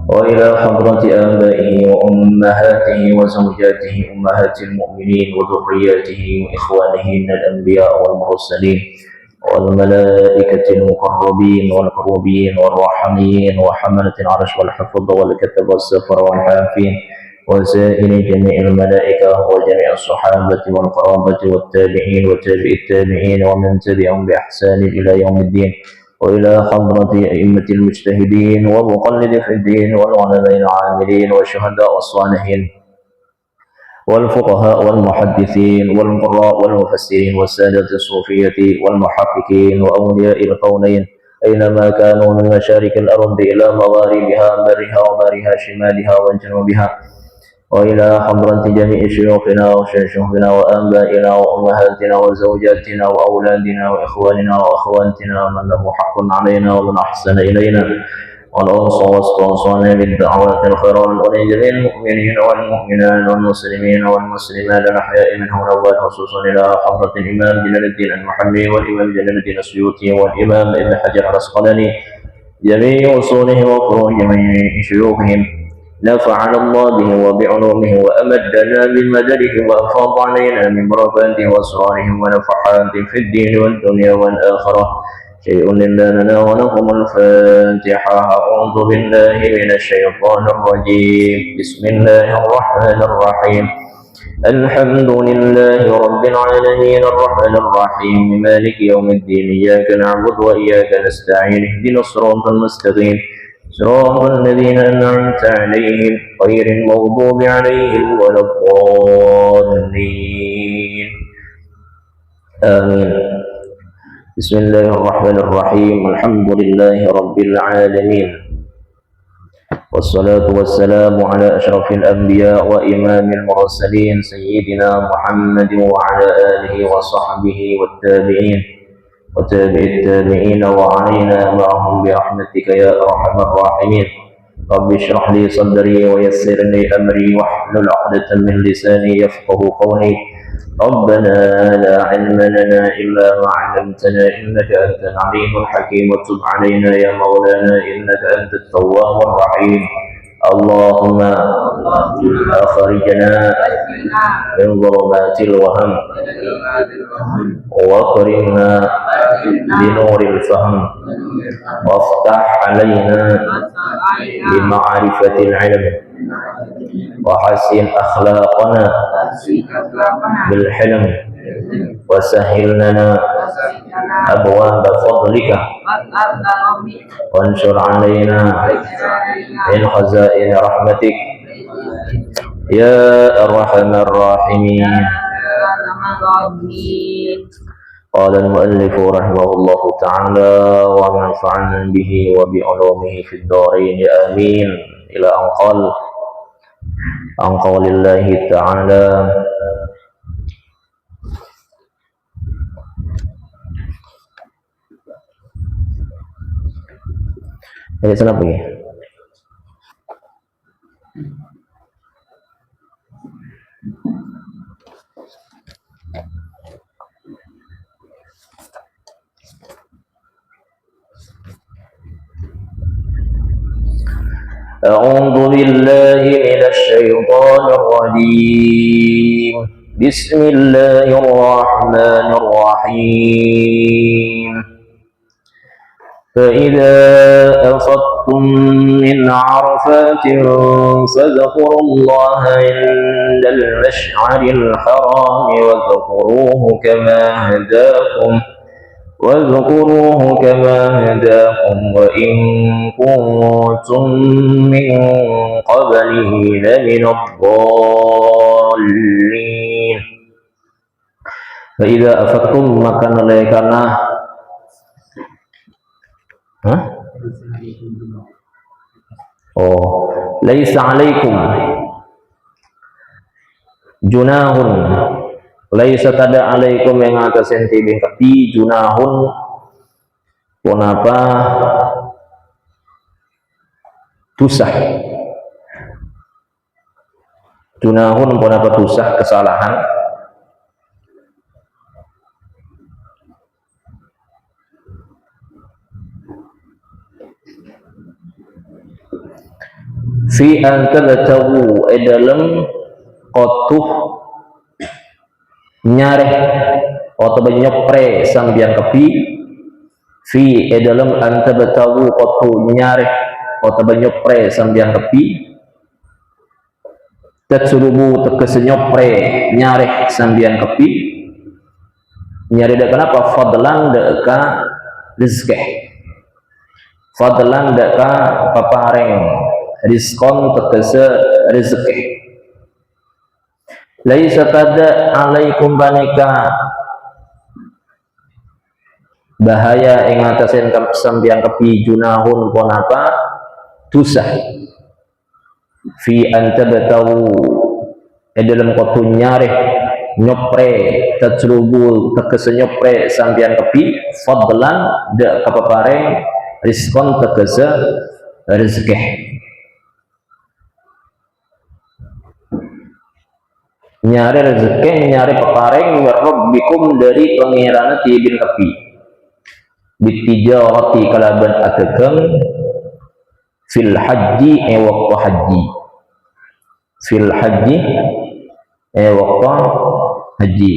وإلى حضرة آبائه وأمهاته وزوجاته أمهات المؤمنين وذرياته وإخوانه من الأنبياء والمرسلين والملائكة المقربين والقربين والرحمين وحملة العرش والحفظ والكتب والسفر والحافين وسائر جميع الملائكة وجميع الصحابة والقرابة والتابعين وتابع التابعين ومن تبعهم بإحسان إلى يوم الدين. وإلى حضرة أئمة المجتهدين ومقلد في الدين والعلماء العاملين والشهداء والصالحين والفقهاء والمحدثين والقراء والمفسرين والسادة الصوفية والمحققين وأولياء القولين أينما كانوا من مشارق الأرض إلى مغاربها برها وبرها شمالها وجنوبها. وإلى حضرة جميع شيوخنا وشيوخنا وآبائنا وأمهاتنا وزوجاتنا وأولادنا وإخواننا وأخواتنا ومن له حق علينا ومن أحسن إلينا والأنصى واستوصانا بالدعوات الخيرات ولجميع المؤمنين والمؤمنات والمسلمين والمسلمات الأحياء منهم والأموات خصوصا إلى حضرة الإمام جلال الدين المحلي والإمام جلال الدين السيوطي والإمام ابن حجر العسقلاني جميع أصولهم وفروع جميع شيوخهم نفعنا الله به وبعلومه وأمدنا بمدده وأفاض علينا من بركاته وأسرارهم ونفحاته في الدين والدنيا والآخرة. شيء لنا ولكم الفاتحة. أعوذ بالله من الشيطان الرجيم. بسم الله الرحمن الرحيم. الحمد لله رب العالمين الرحمن الرحيم مالك يوم الدين إياك نعبد وإياك نستعين اهدنا الصراط المستقيم صراط الذين أنعمت عليهم غير المغضوب عليهم ولا الضالين آمين. بسم الله الرحمن الرحيم. الحمد لله رب العالمين والصلاة والسلام على أشرف الأنبياء وإمام المرسلين سيدنا محمد وعلى آله وصحبه والتابعين وتابع التابعين وعلينا معهم برحمتك يا أرحم الراحمين. رب اشرح لي صدري ويسر لي أمري واحلل عقدة من لساني يفقه قولي. ربنا لا علم لنا إلا ما علمتنا إنك أنت العليم الحكيم وتب علينا يا مولانا إنك أنت التواب الرحيم. اللهم أخرجنا من ظلمات الوهم وأكرمنا بنور الفهم وافتح علينا بمعرفة العلم وحسن أخلاقنا بالحلم وسهل لنا أبواب فضلك وانشر علينا من خزائن رحمتك يا أرحم الراحمين. قال المؤلف رحمه الله تعالى ونفعنا به وبعلومه في الدارين آمين. إلى أن قال عن قول الله تعالى sana pergi. أعوذ بالله من الشيطان الرجيم. بسم الله الرحمن الرحيم. فإذا أفضتم من عرفات فاذكروا الله عند المشعر الحرام واذكروه كما هداكم وإن كنتم من قبله لمن الضالين. فإذا أفضتم maka karena laisa alaikum junahun laisa tada alaikum yang atas sentibing kati junahun punapa tusah junahun punapa tusah kesalahan fi an tabtagu dalam kotuh nyareh atau nyopre sambian kepi fi dalam an tabtagu kotuh nyareh atau nyopre sambian kepi tatsurubu tegese nyopre nyareh sambian kepi nyari dak kenapa fadlan dak ka rezeki fadlan dak ka papareng rizqon tegese rezeki laisa tada alaikum banika bahaya ing atasen sambiang kepi junahun pon apa tusah fi antabtahu dalam kotu nyareh nyopre tatrubu tegese nyopre sambian kepi fadlan dak kapapareng rizqon tegese rezeki nyari rezeki nyari pepareng rabbikum dari pengirana tibin kepi bitijarati kalaban ategeng fil haji waktu haji fil haji waktu haji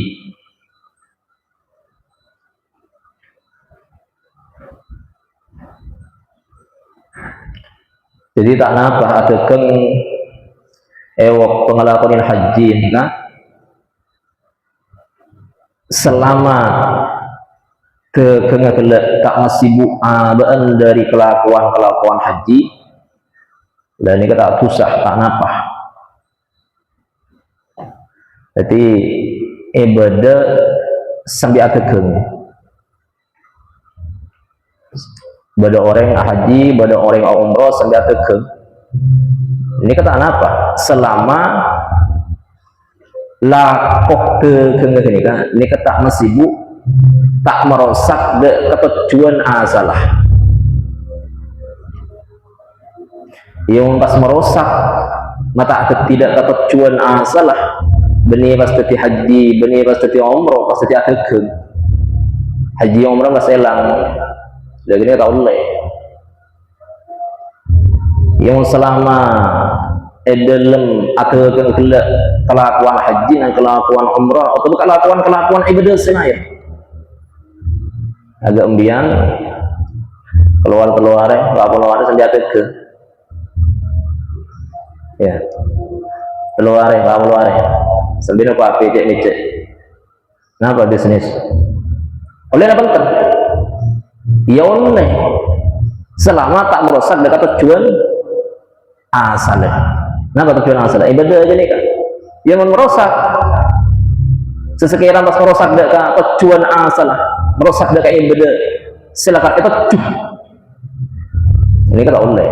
jadi tak napa ategeng pengelakonin haji ini kan selama tak masih abaan dari kelakuan haji dan ini tak tusah tak napa jadi ibadah sambil ategeng pada orang haji pada orang umroh sambil ategeng ini kata apa selama lakok ini kan ini kata masibuk tak merosak de ketujuan asalah yang pas merosak mata tidak ketujuan asalah benih pas tadi haji benih pas tadi umroh pas tadi ategeng haji umroh nggak selang lagi ini kau mulai yang selama dalam ategeng kelakuan haji dan kelakuan umrah atau kelakuan ibadah senaya agak umbian keluar sampai ategeng ya keluar sambil nopo api cek nicek kenapa bisnis oleh apa penting ya oleh selama tak merusak dekat tujuan asalnya kenapa tujuan asalnya ibadah aja nih kan yang merusak sesekiranya pas merusak dekat tujuan asalah merusak dekat ibadah silakan itu tuh ini kan oleh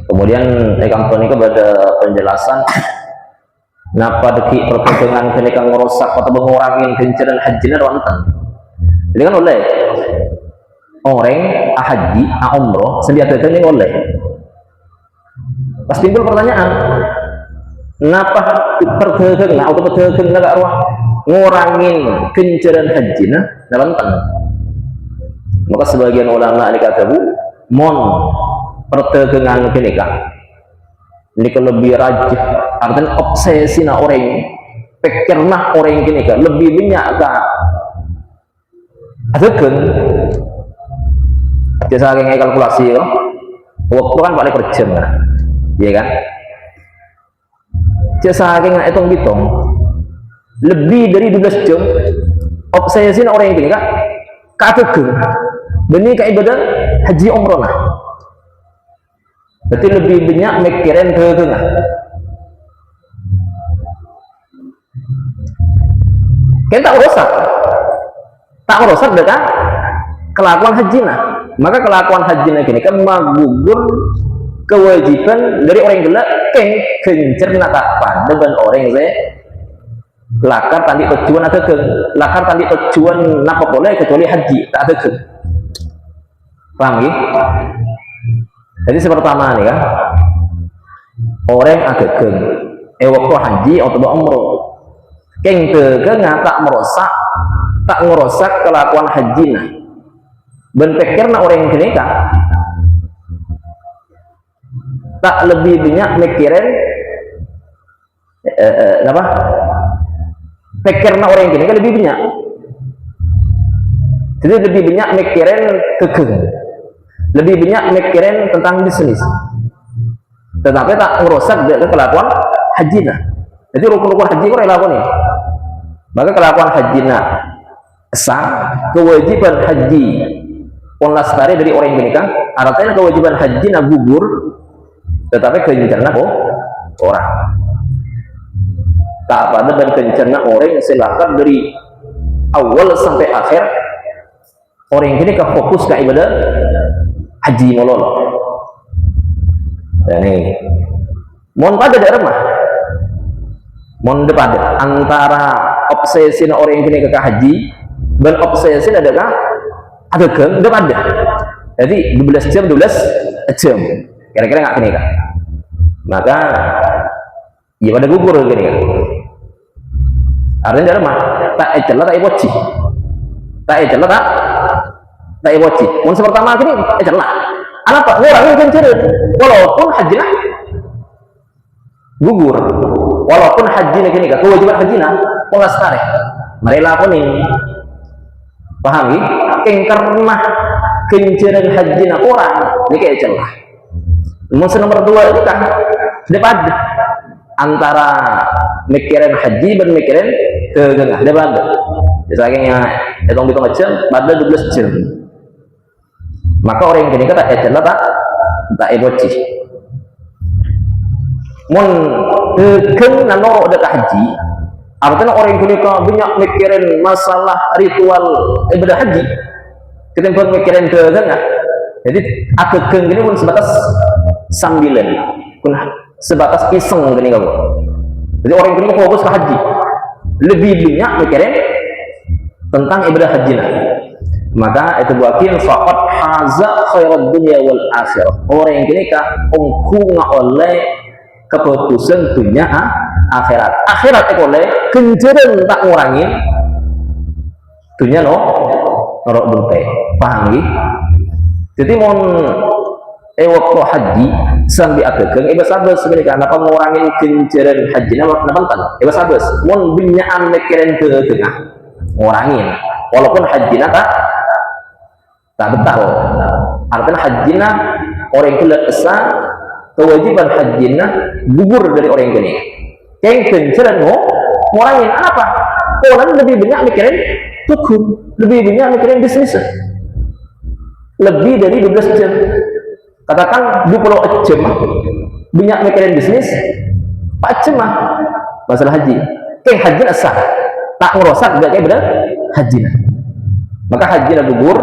kemudian kampung ini kepada penjelasan napa deki perkedengan ketika merusak atau mengurangi kenceran hajinya rontan jadi kan oleh orang haji umroh sediakan ini oleh pas timbul pertanyaan napa perkedengan atau perkedengan agak ruang ngurangin kenceran hajinya rontan maka sebagian ulama ini kata bu mon pertegangan kenikah ini lebih rajin artinya obsesi na orang pikirna orang kenikah lebih banyak kah adegan jasa kayak kalkulasi yo waktu kan paling per jam kan iya kan jasa kayak hitung lebih dari 12 jam obsesi na orang kenikah kadegan benih kayak ibadah haji umroh nah berarti lebih banyak mikirin ke tengah kita tak merusak kan kelakuan haji nah maka kelakuan haji nah gini kan magugur kewajiban dari orang gelap kencer tak pada dan orang saya lakar tadi tujuan ada ke lakar tadi tujuan napa boleh kecuali haji tak ada ke paham ya? Jadi seperti pertama nih kan orang adegan waktu haji atau umroh keng tegeng tak merusak kelakuan haji nah ben pikirna orang kini kah tak lebih banyak mikirin apa pikirna orang kini kan lebih banyak, jadi lebih banyak mikirin kekeng, lebih banyak mikirin tentang bisnis, tetapi tak ngerusak kelakuan haji nah. Jadi rukun-rukun haji kok dilakukan ini, maka kelakuan haji nah sah, kewajiban haji pun lastari dari orang yang menikah, artinya kewajiban haji nah gugur, tetapi kencerna kok orang tak pada dan kencerna orang yang silakan dari awal sampai akhir orang ini fokus ke ibadah haji molol. Ini mohon pada daerah mah mohon pada antara obsesi orang ini ke haji dan obsesi adakah ada kan depan ada, jadi 12 jam kira-kira nggak kini kan, maka ya pada gugur gini kan, artinya dalam mah tak ecelah tak iboci, tak ecelah tak iboci, mun pertama gini ecelah, apa ngurangin kencerit, walaupun hajinya gugur, walaupun hajinya gini kan, kewajiban hajinya pengastareh, mereka pun ini pahami, kengkermah kencerit hajinya orang, ini kayak ecelah. Nomor 2 itu kan depan antara mikirin haji dan mikirin kegengah depan misalnya hitung-hitung jam pada 12 jam, maka orang yang kini kata ecelah tak emosi mun kegeng nanoro dekat haji, artinya orang yang kini banyak mikirin masalah ritual ibadah haji ketimbang mikirin kegengah. Jadi kegeng ini pun sebatas sambilan, pun sebatas iseng gini kamu. Jadi orang ini fokus ke haji, lebih banyak mikirin tentang ibadah haji nah. Maka itu buatin faqad haza khairat dunya wal akhirah. Orang yang ini kah ungku oleh keputusan dunia akhirat. Akhirat itu oleh kenjeren tak ngurangin dunia norok bunte. Paham gitu? Jadi mon waktu haji sambil ageng sabes sebenarnya kenapa mengurangi kenceran haji napa penting sabes mon binyaan mikirin ke tengah ngurangin walaupun haji tak betul, artinya haji orang yang kelesa kewajiban haji gugur dari orang yang ini yang kenceran ngurangin apa orang lebih banyak mikirin tukur, lebih banyak mikirin bisnis lebih dari 12 jam, katakan 20 jam banyak mikirin bisnis 4 jam masalah haji kayak haji asah tak ngerosak gak kayak benar haji maka haji gugur,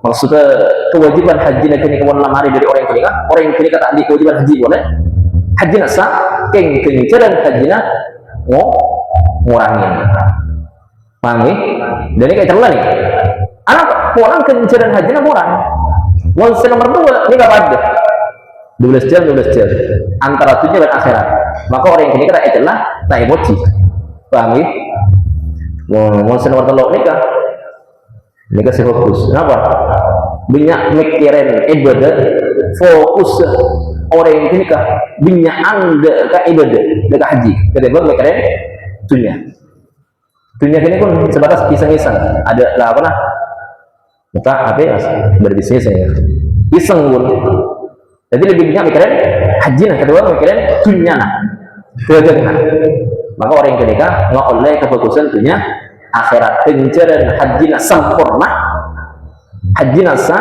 maksudnya kewajiban haji kini kemudian lamari dari orang yang kini kata di kewajiban haji boleh haji asah kayak kenceran haji ngurangin paham nih? Dan ini kayak celah nih anak pulang kenceran haji orang Monster nomor 2 ini gak ada 12 jam antara dunia dan akhirat, maka orang yang kini kata itulah tak emosi, paham ya? Monster nomor 3 ini kasih fokus, kenapa? Banyak mikirin ibadah, fokus orang yang kini kah banyak anda ibadah dekat haji, ketimbang mikirin dunia kini pun sebatas iseng-iseng ada lah apa nah kita berbisnis ya iseng pun, jadi lebih banyak mikirin haji kedua mikirin dunia kegengan, maka orang yang kenikah nggak oleh kefokusan dunia akhirat penceran haji sempurna haji nasa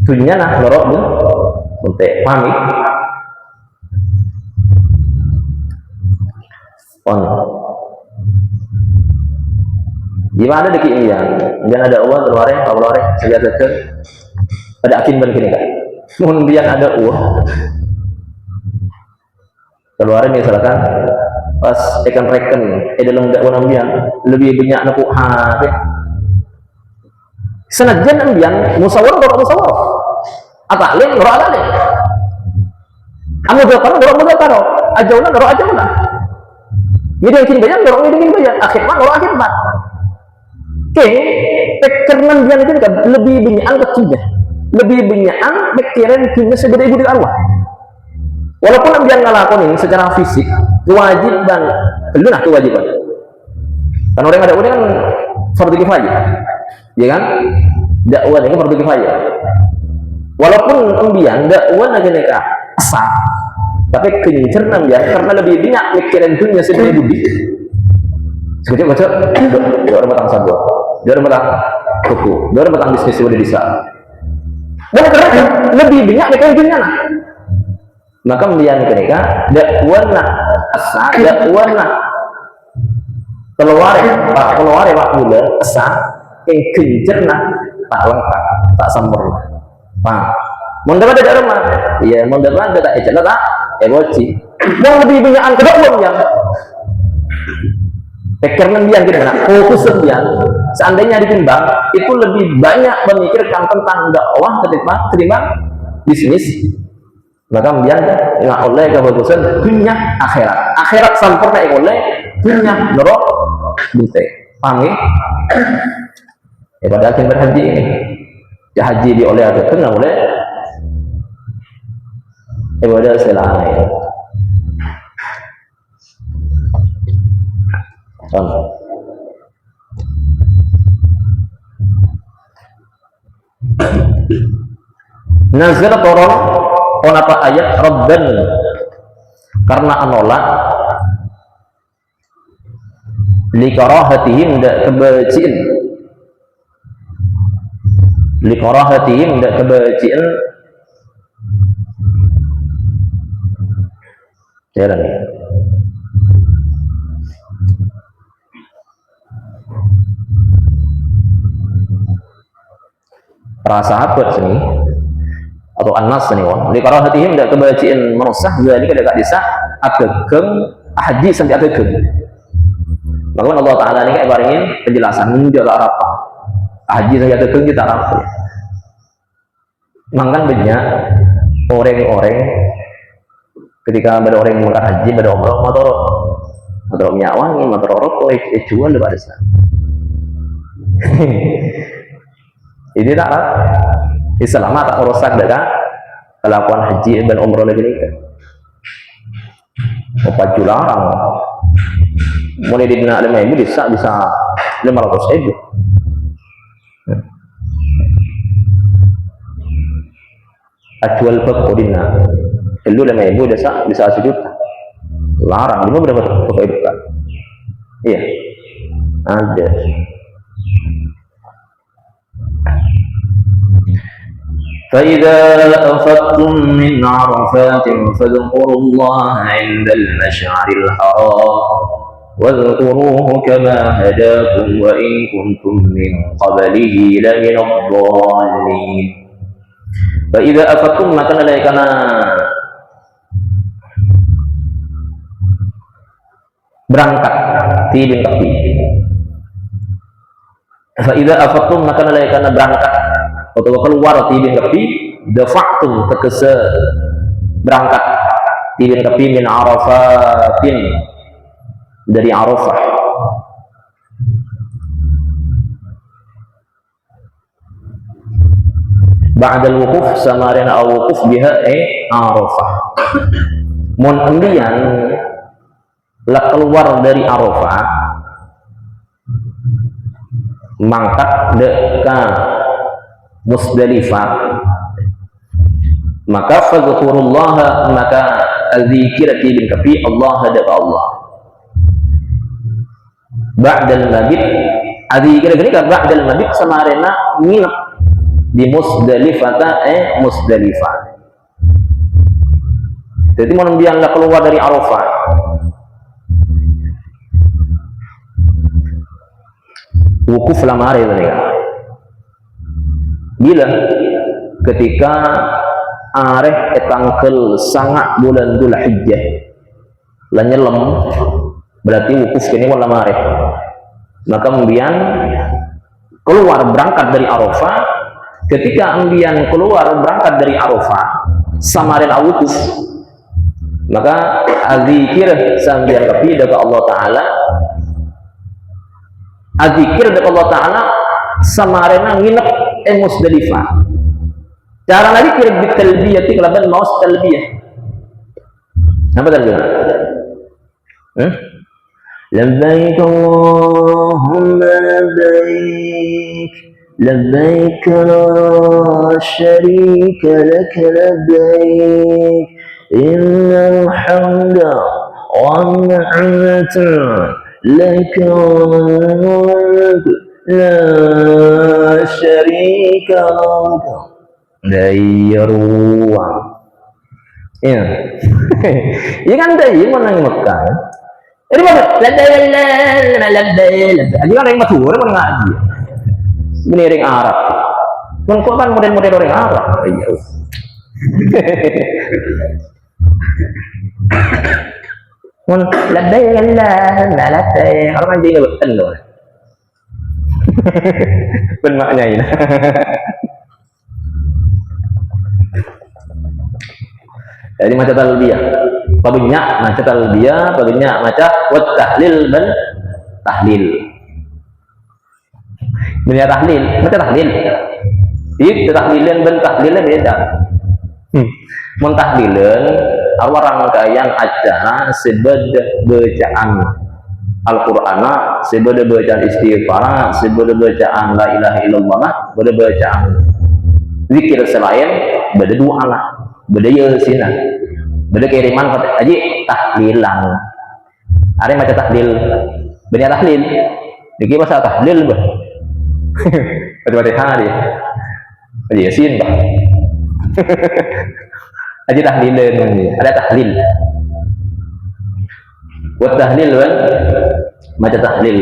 dunia lorok untuk pahami gimana deki Indian ada uang keluarin saya tetap ada akin ban kini kan kemudian ada uang keluarin misalkan pas reken dalam dakwah ambian lebih banyak nepuk hati senajan ambian musawar atalin nurut atalin amu zakar ajaulah nurut ajaulah jadi yang kini banyak nurut ini banyak akhirnya nurut akhirnya oke, karena dia itu kan lebih banyak ketiga, lebih banyak pikiran dunia sebagai ibu di arwah. Walaupun dia ngelakuin secara fisik kewajiban, belum nah kewajiban. Kan orang ada kan fardu kifayah, ya kan? Dakwah ini fardu kifayah. Walaupun embian dakwah aja mereka asal, tapi kencerna dia karena lebih banyak pikiran dunia sebagai budi. Sekejap baca, dia orang batang sabun, dia orang batang kuku, dia orang batang bisnis sudah bisa. Dan karena lebih banyak pikiran dunia lah. Maka embian mereka dakwah asal, dakwah keluar makmul asal yang kencerna tak lengkap, tak sempurna. Paham? Mau dapat ada rumah, iya mau dapat ada tak ejalah tak, emosi. Yang lebih banyak kedua yang pikiran dia gimana? Fokus dia. Seandainya ditimbang, itu lebih banyak memikirkan tentang dakwah ketimbang bisnis. Maka dia nggak oleh kefokusan dunia akhirat. Akhirat sempurna oleh dunia nerok bute. Paham ya? Padahal yang berhaji ini. Ya haji di oleh atau kena oleh ibadah selama contoh nazar turun apa ayat Rabban karena anolak likarahatihim dak kebacian likarahatihim dak kebacian jarang ya rasa apa sini atau anas sini wong likarahatihim dak kebacian merusah jadi kada bisa ageng haji sampai ageng. Maka Allah Ta'ala ini kayak baringin penjelasan dia tak apa haji saja itu kita apa maka banyak orang-orang ketika ada orang yang mengangkat haji ada umroh motor nyawangi motor rokok jual lepas desa ini tak selama tak urusan dengan kelakuan haji dan umroh lagi ini apa jualan mulai di dina 5.000 bisa 500.000 jual pokok dina dulu 5.000 bisa 1 juta larang lima berapa pokok itu kan iya ada فإذا أفضتم من عرفات فاذكروا الله عند المشعر الحرام واذكروه كما هداكم وإن كنتم من قبله لمن الضالين فإذا أفضتم maka nalikana berangkat tidin tepi فإذا أفضتم maka nalikana berangkat atau keluar tidin tepi dafa'tum tegese berangkat tidin tepi min Arafatin dari Arafah ba'dal wukuf samarina aw wukuf biha Arafah mun ambian la keluar dari Arafah mangkat dekat Musdalifah maka fadhkurullah maka zikirati bil kafi Allah hada Allah ba'dal mabit adi kira-kira kan ba'dal mabit samarena nginep di Musdalifah Musdalifah jadi mau dia nggak keluar dari Arafah wukuf lamare tadi kan bila ketika areh etangkel sangat bulan Dzulhijjah lan nyelam berarti wukuf kini wala mareh maka kemudian keluar berangkat dari Arafah ketika kemudian keluar berangkat dari Arafah samarin wukuf maka azikir sambil kepi dekat Allah Ta'ala azikir dekat Allah Ta'ala samarena nginep Musdalifah. Cara Nabi kira bitalbiyah kelaban maus talbiyah. Apa talbiyah? Labbaik Allahumma labbaik labbaik la syarika lak labbaik innal hamda wa ni'mata lak wal mulk la syarika lak. Dayruwa. Ya. Ya kan dai menang Mekah. Ini mana? Ladai. Aja orang Madura mana ngaji. Ini orang Arab. Kan kok kan model-model orang Arab. Iya. Mun ladai. Orang ngaji enggak betul loh. Ben maknya ini. Jadi macam talbiyah, paginya macam talbiyah, paginya macam wat tahlil dan tahlil. Dunia tahlil, macam tahlil. Ini tahlilan dan tahlilnya beda. Mentahlilan awal rangkaian acara sebagai bacaan Al-Quran, sebagai bacaan istighfar, sebagai bacaan la ilaha illallah, sebagai bacaan zikir selain beda dua anak. Beda ya sini, beda kiriman kata aja tahlilan. Ada macam tahlil, benar tahlil. Dikira masa tahlil bah, macam hari. Aja yasin bah, aja tahlilan. Ada tahlil, buat tahlil kan, macam tahlil.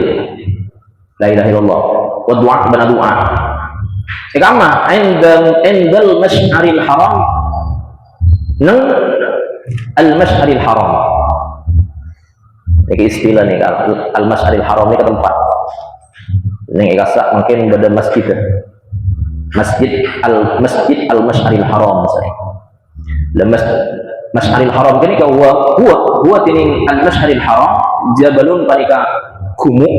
La ilaha illallah. Buat doa benar doa. Sekama, endal masyaril haram. Nang al-masyaril haram. Ini istilah nih, al-masyaril haram ini ke tempat. Ini kasak mungkin pada masjid. Masjid al-masyaril haram misalnya. Masyaril haram ini huwa tinin al-masyaril haram jabalun panika kumu.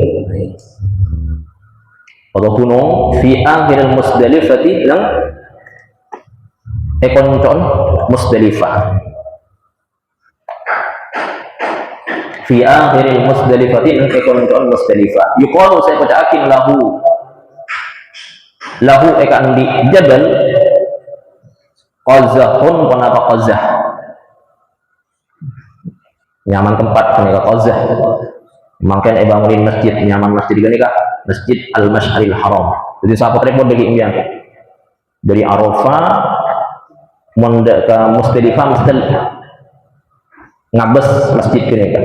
Atau gunung fi akhir al-Musdalifati nang ekoncon Musdalifah. Fi akhiril Musdalifati nang ekoncon Musdalifah. Yuqalu saya bacakin lahu ekan di jabal qazahun kenapa qazah? Nyaman tempat kenika qazah. Mangken bangunin masjid nyaman masjid kenika Masjid Al-Masyaril Haram. Jadi sahabat repot bagi impian dari Arafah mendak ke Musdalifah mesti ngabes masjid kene kan.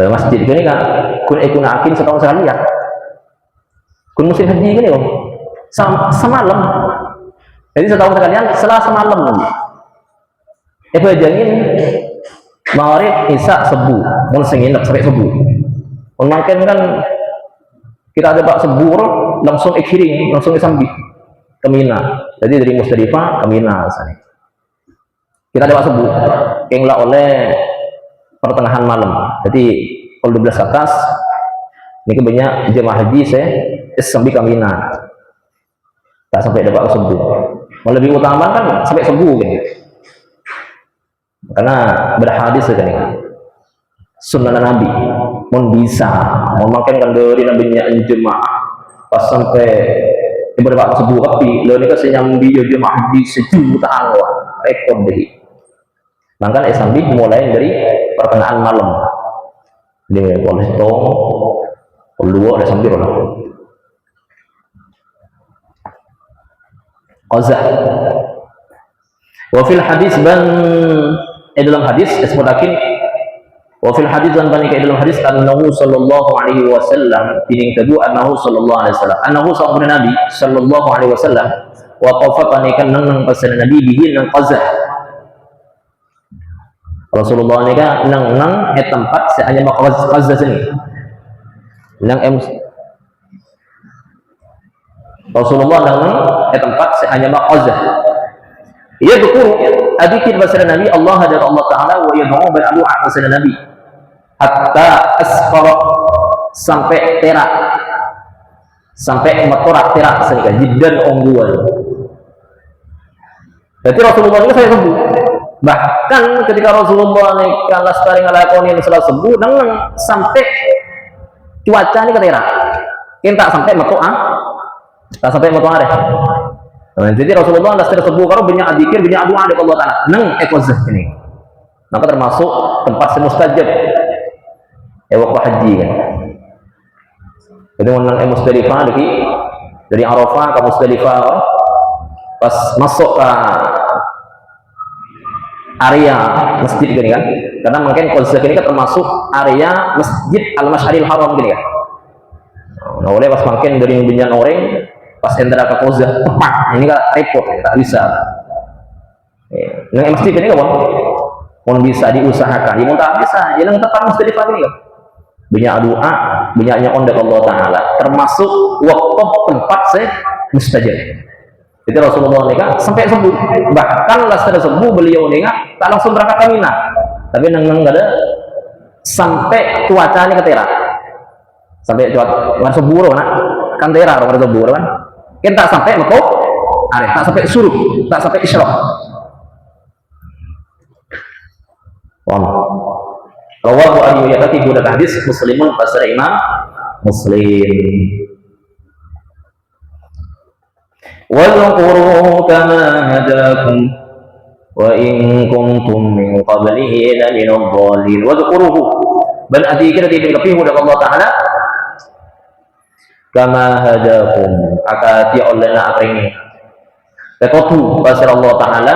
Masjid kene kan kun akin setahun sekali ya. Kun musim haji kene om. Semalam. Jadi setahun sekalian setelah semalam lagi. Bajangin maghrib isya subuh, mun senginep sampai subuh. Mun mangken kan kita ada bak subuh langsung ikiring, langsung isambi ke Mina. Jadi dari Musdalifah ke Mina sana. Kita ada subuh, kenglah oleh pertengahan malam. Jadi kalau 12 atas, ini banyak jemaah haji saya sampai ke Mina. Tak sampai dapat subuh. Lebih utama kan sampai subuh gitu. Karena berhadis kan ini. Sunnah Nabi, mau bisa, mau makan kan dari nabinya jemaah pas sampai beberapa subuh tapi lo ni kasi nyambi yo jemaah haji sejutaan wah rekor deh. Maka sambil mulai dari pertengahan malam. Dia boleh tong, kedua ada sambil lah. Qazah. Wa fil hadis ban dalam hadis disebutkan wa fil hadis dan banika dalam hadis annahu sallallahu alaihi wasallam ini kedua annahu sallallahu alaihi wasallam annahu sallallahu nabi sallallahu alaihi wasallam wa tafa panikan nang pasal nabi bihi nang qazah Rasulullah ni kan nang tempat saya hanya mau qazah sini nang Rasulullah nang tempat saya hanya mau qazah ia betul adikir pasal nabi Allah dan Allah taala wa yad'u bil doa pasal nabi hatta asfara sampai terak sampai metorak-terak senika jiddan ongguan. Jadi Rasulullah ini saya sembuh. Bahkan ketika Rasulullah ini kalah sekali ngelakoni salat sembuh, nang sampai cuaca ini ketera. Kita sampai metu tak sampai metu deh. Nah, jadi Rasulullah dah sembuh kalau banyak zikir, banyak doa dari Allah Taala. Nang ekozah ini. Maka termasuk tempat semustajab. Waktu haji kan. Jadi menang Musdalifah dari Arafah ke Musdalifah pas masuk ke area masjid gini kan, karena mungkin konsep ini kan termasuk area masjid Al-Masyaril Haram gini kan. Nah, oleh pas makin dari binyan orang pas entera ke Kozah tepat ini kan repot ya, tak bisa. Yang masjid ini kan pun bisa diusahakan, ini tak bisa. Jadi tempat Musdalifah gini kan. Banyak doa, banyaknya ondek Allah Ta'ala, termasuk waktu tempat saya mustajab. Jadi Rasulullah ini kan sampai sembuh, bahkan setelah sembuh beliau ini kan tak langsung berangkat ke Mina, tapi neng ada sampai cuacanya ketera, sampai cuaca langsung buru kan tera orang langsung buru kan, tak sampai mekok, tak sampai suruh, tak sampai isyraq. Rawahu Abu Ya'ti guna hadis Muslimun pasar Imam Muslim. Wadhkuru kama hadakum wa in kuntum min qablihi laminadh dhalin. Wadhkuruhu ban adikir dibikapi hudang Allah Taala kama hadakum akati olehna akring ketotu pasar Allah Taala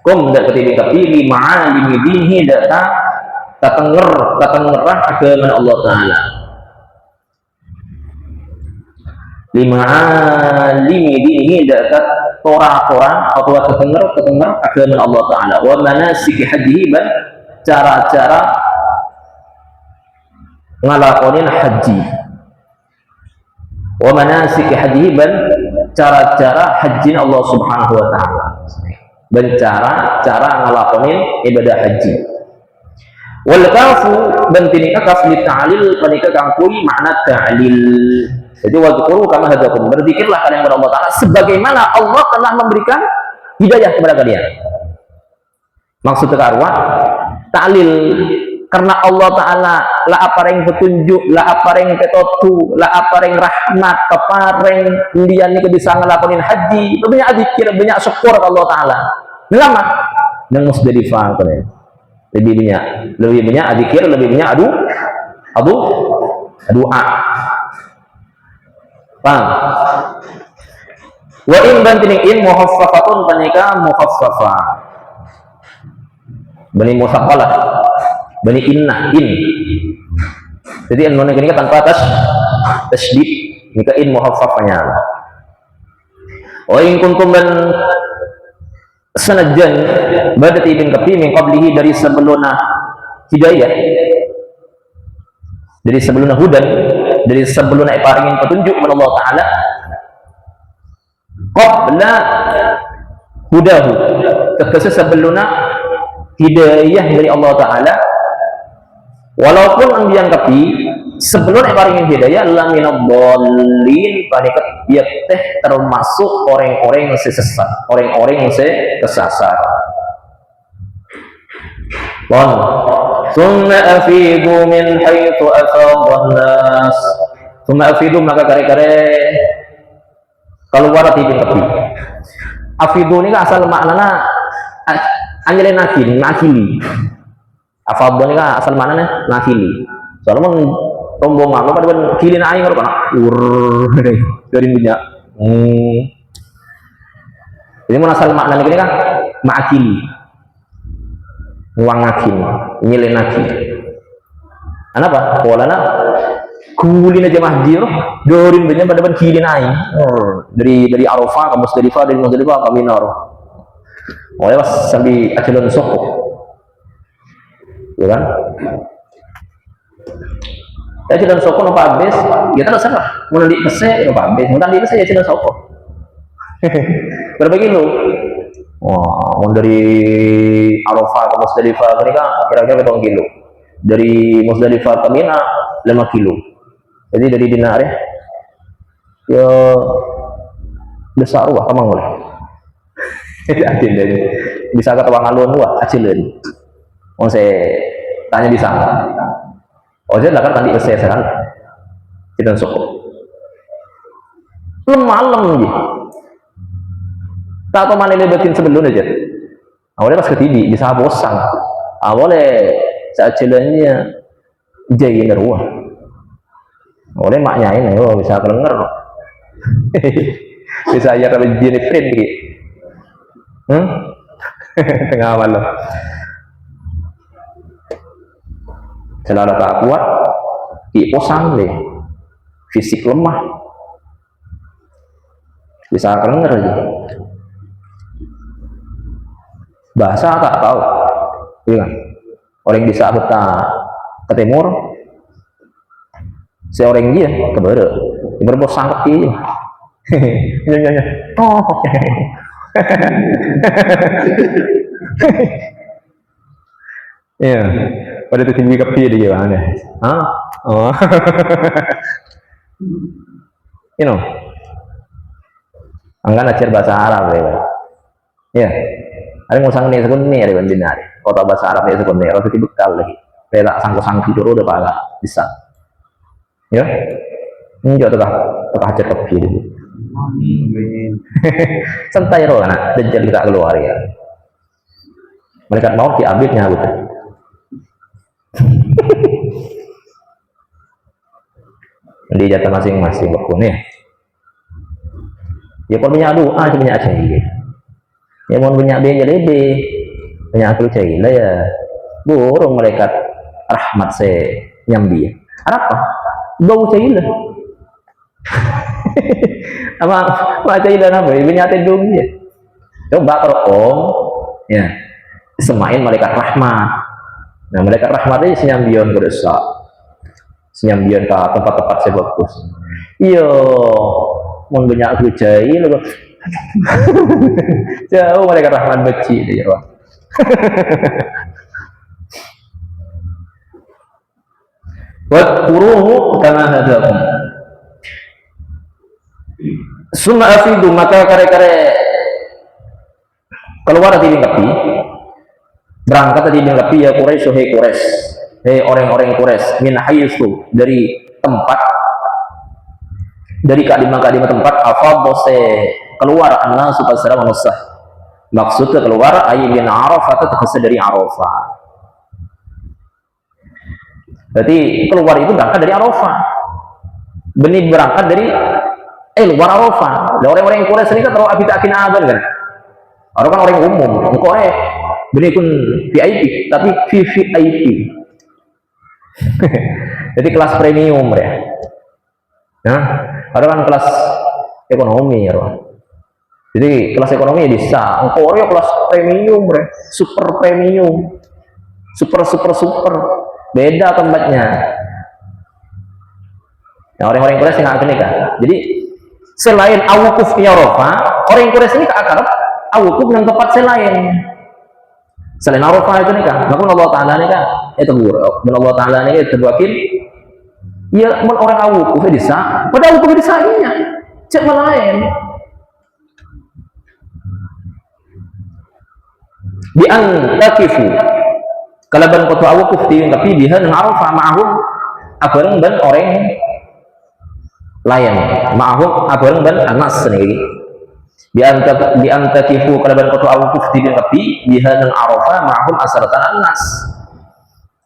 kum dak dibikapi lima alimi dinhi data katengerah agama Allah Ta'ala lima alimi dinihi dakat tora-tora atau katenger agama Allah Ta'ala wa manasik haji dan cara-cara ngalakonin haji wa manasik haji dan cara-cara haji Allah Subhanahu Wa Ta'ala dan cara ngalakonin ibadah haji. Wal kafu dan tinika kaf li ta'lil panika kangkui makna ta'lil. Jadi wadhkuru kama hadakum, berzikirlah kalian kepada Allah Taala sebagaimana Allah telah memberikan hidayah kepada kalian. Maksud arwah ta'lil karena Allah Taala la apareng petunjuk, la apareng petotu, la apareng rahmat, kepareng lian ni bisa ngelakonin haji, banyak zikir, banyak syukur ke Allah Taala. Lama nang Musdalifah kan. Lebih banyak zikir, lebih banyak doa. Paham? Wa in bantining in mukhaffafatun panika mukhaffafah. Bani musaqalah. Bani innah in. Jadi in ini kan tanpa tasydid, nika in mukhaffafanya. Wa in kuntum dan sanajan badat ibn kapi min qablihi dari sebelumna hidayah, dari sebelumna hudan, dari sebelumna iparingin petunjuk kepada Allah Taala qabla hudahu tegese sebelumna hidayah dari Allah Taala walaupun ambian kapi sebelum iparingin hidayah laminadh dhalin panika dia teh termasuk orang-orang yang sesat, orang-orang yang kesasar. Summa afidu min haitsu afadhan nas. Summa afidu maka kare-kare keluar ti tepi. Afidu ini asal maknana anjele nakili. Afadhan ini asal maknana nakili. Soalnya rombongan lo pada kilin aing kalau kana dari minyak. Jadi mau asal maknanya ini kan ma'akili, nguangakin, nyelenaki. Kenapa? Polana kulin aja mahjir, dorin banyak pada kilin aing. Dari Arafah ke Musdalifah, dari Musdalifah ke Mina. Oleh pas sambil aculun soko, ya kan? Ya cilan soko nampak habis, ya tak salah. Mau nanti pese nampak habis, mau nanti pese ya cilan soko. Berapa kilo? Wah, dari Arafah ke Musdalifah mereka kira-kira berapa kilo? Dari Musdalifah ke Mina 5 kilo. Jadi dari dinar ya ya besar wah kamang boleh adil dari bisa ketawa ngalun wah acil dari mau saya tanya di sana oh saya lakar tadi saya sekarang kita sok malam aja tak tahu mana lebatin sebelum aja awalnya pas ketidik bisa bosan awalnya saat jalannya jayin ruah awalnya maknya ini oh bisa kelengar bisa ya kalau jenis friend gitu tengah malam selalu tak kuat posang deh fisik lemah bisa kelengar aja bahasa tak tahu iya orang bisa kita ke timur seorang dia ke barat berbos sangkep dia ya oh iya pada itu tinggi kepi dia gimana oh you know angkat ajar bahasa Arab ya ada ngusang nih sekun nih ada benar kota bahasa Arab nih sekun nih harus dibekal lagi bela sangku dulu udah pala bisa ya ini juga tetap ajar kepi dulu santai roh anak dan jadi tak keluar ya mereka mau diambilnya gitu di jatah masing-masing waktu ya kalau punya doa punya aja ya mau punya B jadi B punya aku cahil ya burung malaikat rahmat saya nyambi apa bau cahil apa cahil apa punya tedung ya coba kalau om ya semain malaikat rahmat nah malaikat rahmat aja senyambion berdosa senyambion ke tempat-tempat saya bagus iya mau banyak aku cahil jauh malaikat rahmat beci dia wah wadkuruhu kama hadakum summa afidu maka kare-kare keluar dari Nabi berangkat dari Nabi ya Quraisy hei Quraisy hei orang-orang Quraisy min haitsu dari tempat dari kadima-kadima tempat afadose keluar annasu pasara manusia maksudnya keluar ayi min Arafah atau dari Arafah berarti keluar itu berangkat dari Arafah benih berangkat dari luar Arafah orang-orang Quraisy ini kan terlalu abitakin aban kan orang kan orang umum engkau benih pun VIP tapi VVIP jadi kelas premium ya nah ada kan kelas ekonomi ya jadi kelas ekonomi bisa engkau ya kelas premium ya super premium super beda tempatnya nah orang-orang Quraisy nggak kena kan jadi selain awukuf di Arafah orang Quraisy ini akan awukuf yang tempat selain Arafah itu nih kan maka Allah Ta'ala nih kan itu Allah Ta'ala nih itu wakil ya orang awukuf bisa pada awukuf bisa iya cek lain di antakifu kalaban kota awukuf tapi dia dengan Arafah ma'ahum abareng dan orang lain ma'ahum abareng dan anas sendiri di antakifu kalaban kota awukuf tapi dia dengan Arafah ma'ahum asaratan anas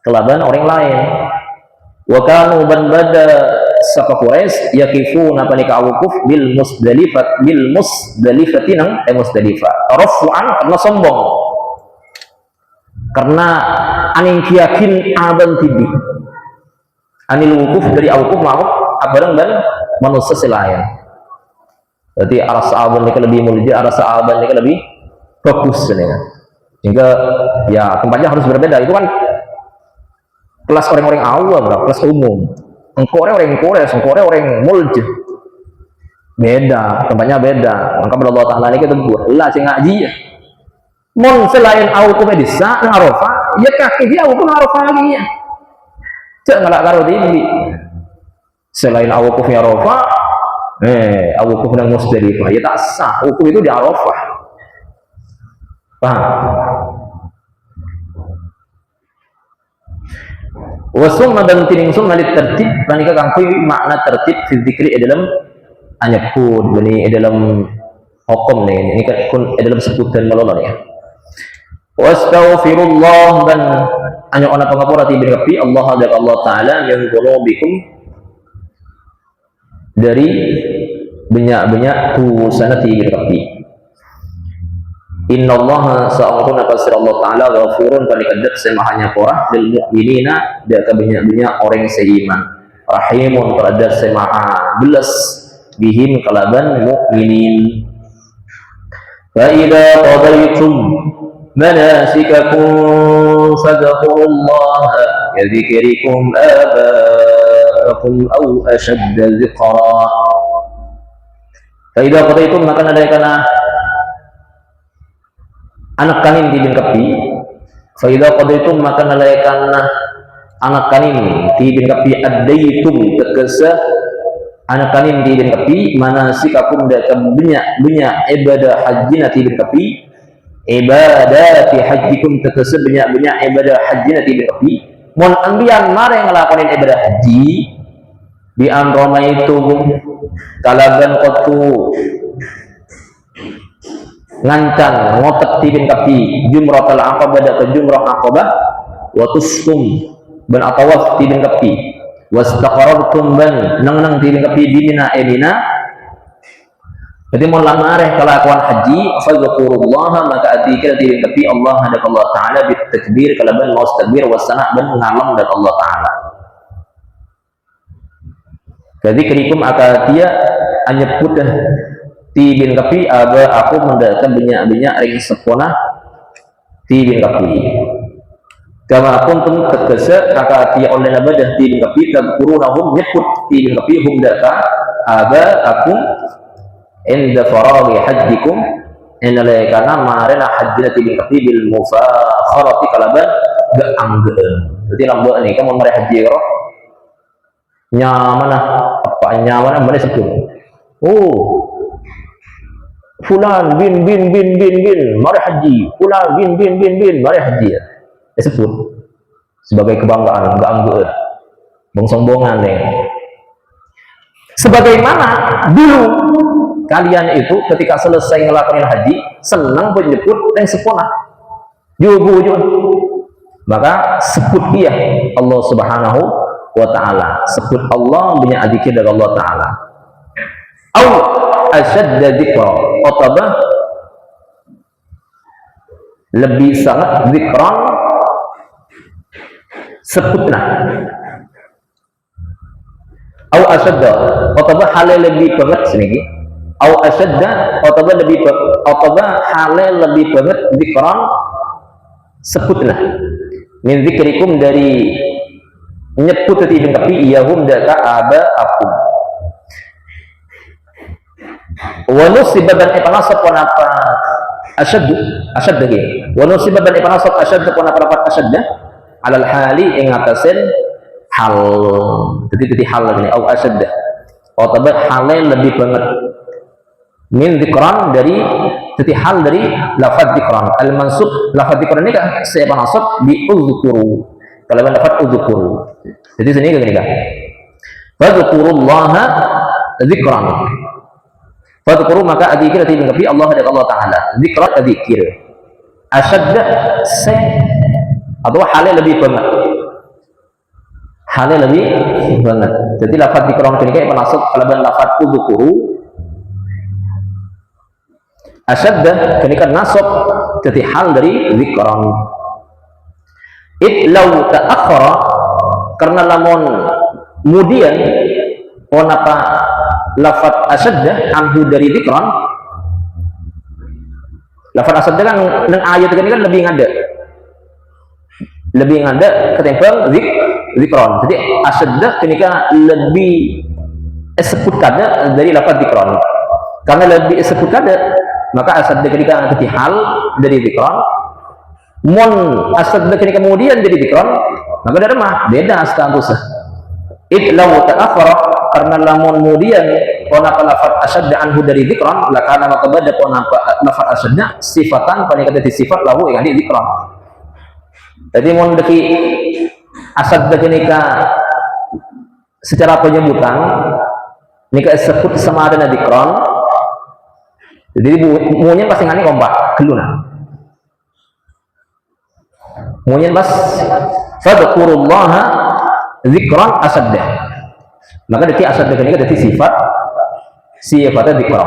kalaban orang lain wa kanu ban bada saka Quraisy yakifuna panika awukuf bil musdalifati nang musdalifah rafu'an karena sombong karena aning yakin aban tibi anil wukuf dari awukuf mau abareng dan manusia selain jadi arah sahabat ini lebih mulia arah sahabat ini lebih fokus ini kan sehingga ya tempatnya harus berbeda itu kan kelas orang-orang awam kelas umum engkau orang Quraisy engkau orang mulj beda tempatnya beda maka Allah Ta'ala ini kita buat lah sih ngaji ya mon selain awukuf desa Arafah ya kaki dia awukuf Arafah lagi ya cek ngelak karo tibi selain awukuf Arafah wukuf nang Musdalifah ya tak sah. Wukuf itu di Arafah. Paham? Wasumma dan tining summa lit tertib panika kangkui makna tertib fi dzikri dalam anyapun bani dalam hukum nih ini kan dalam sebutan melolong ya. Wastaghfirullah dan hanya ona pangapura ti bingapi Allah dan Allah taala yang bikum dari banyak-banyak tu sana ti bingapi. Inna Allah sa'ungkuna pasir Allah Ta'ala ghafurun panikadat semahanya porah lil mu'minina dia kebanyak-banyak orang seiman rahimun kaladat semaha belas bihim kalaban mu'minin fa idza qadaytum manasikakum fadhkurullaha yadhkurikum aba'akum aw ashadda dhikra fa idza qadaytum maka nadaikanah anak kanin dibingkapi faida qadaitum maka nalaikan anak kanin dibingkapi addaitum tegesa anak kanin dibingkapi manasikakum dalam banyak ibadah haji nanti dibingkapi ibadati hajikum tegesa banyak ibadah haji nanti dibingkapi mon ambian mare ngelakonin ibadah haji di amroma itu kalaban qatu ngancang ngotek tibin kapi jumratul aqabah dan jumrah aqabah wa tuskum ban atawaf tibin kapi wastaqarrtum ban nang tibin kapi di Mina Mina jadi mau lamareh kelakuan haji fadzkurullaha maka adikir tibin kapi Allah hadap Allah taala bit takbir kalaban mau takbir wasana ban ngalam dan Allah taala jadi kerikum akatia anyeput tibin kapi aba aku mendatang banyak-banyak ring sepona tibin kapi kama kuntum tegese kaka tia oleh nabadah tibin kapi tadkurunahum nyebut tibin kapi hum daka aba aku inda faraghi hajjikum innalaikana marena hajjina tibin kapi bil mufakharati kalaban geanggeun jadi lambo ini kamu mare haji karo nyaman apa nyaman mana sebelum fulan bin mari haji fulan bin mari haji disebut sebagai kebanggaan keangguan bong-sombongan nih sebagaimana dulu kalian itu ketika selesai ngelakuin haji senang menyebut yang sepona jubu maka sebut dia Allah subhanahu wa ta'ala sebut Allah punya adikir dari Allah ta'ala asyadda dzikra atau lebih sangat dzikran sebutlah au asyadda atau halal lebih banget sini au asyadda atau lebih atau halal lebih banget dzikran sebutlah min dzikrikum dari nyebut tadi tapi iyahum daka aba aku wanusiba dan ipanasab wanapa asyaddu lagi wanusiba dan ipanasab asyaddu wanapa asyadda alal hali ingatasin hal jadi hal lagi au asyadda atau halnya lebih banget min dzikran dari jadi hal dari lafaz dzikran al mansub lafaz dzikran ini kan saya panasab bi uzkuru kalau lafaz uzkuru jadi sini gini kan fadzkurullaha dzikran fadzkuru maka adzikir tadi mengapi Allah dan Allah taala dzikra adzikir asyadda se atau halnya lebih banget jadi lafaz dzikran ini kayak penasab kalau lafaz udzkuru asyadda ini kan nasab jadi hal dari dzikran itlau ta'akhara karena lamun kemudian onapa lafaz asyadda anhu dari dzikran lafaz asyadda kan nang ayat ini kan lebih ngada ketimbang dzikran jadi asyadda ini kan lebih sebut kada dari lafaz dzikran karena lebih sebut kada maka asyadda ini kan hal dari dzikran mon asyadda ini kemudian jadi dzikran maka ada mah beda statusnya itlau ta'akhara karena lamun kemudian pona lafat asyadda anhu dari dzikran lakana maka bada pona lafat asyadda sifatan panika dadi sifat lahu yang di dzikran. Jadi mun deki asyadda kenika secara penyebutan nika sebut sama ada dzikran. Jadi munyen pasti ngani kompak geluna. Munyen pas fadkurullaha dzikran asyadda. Maka dadi asyadda kenika dadi sifatnya dzikran.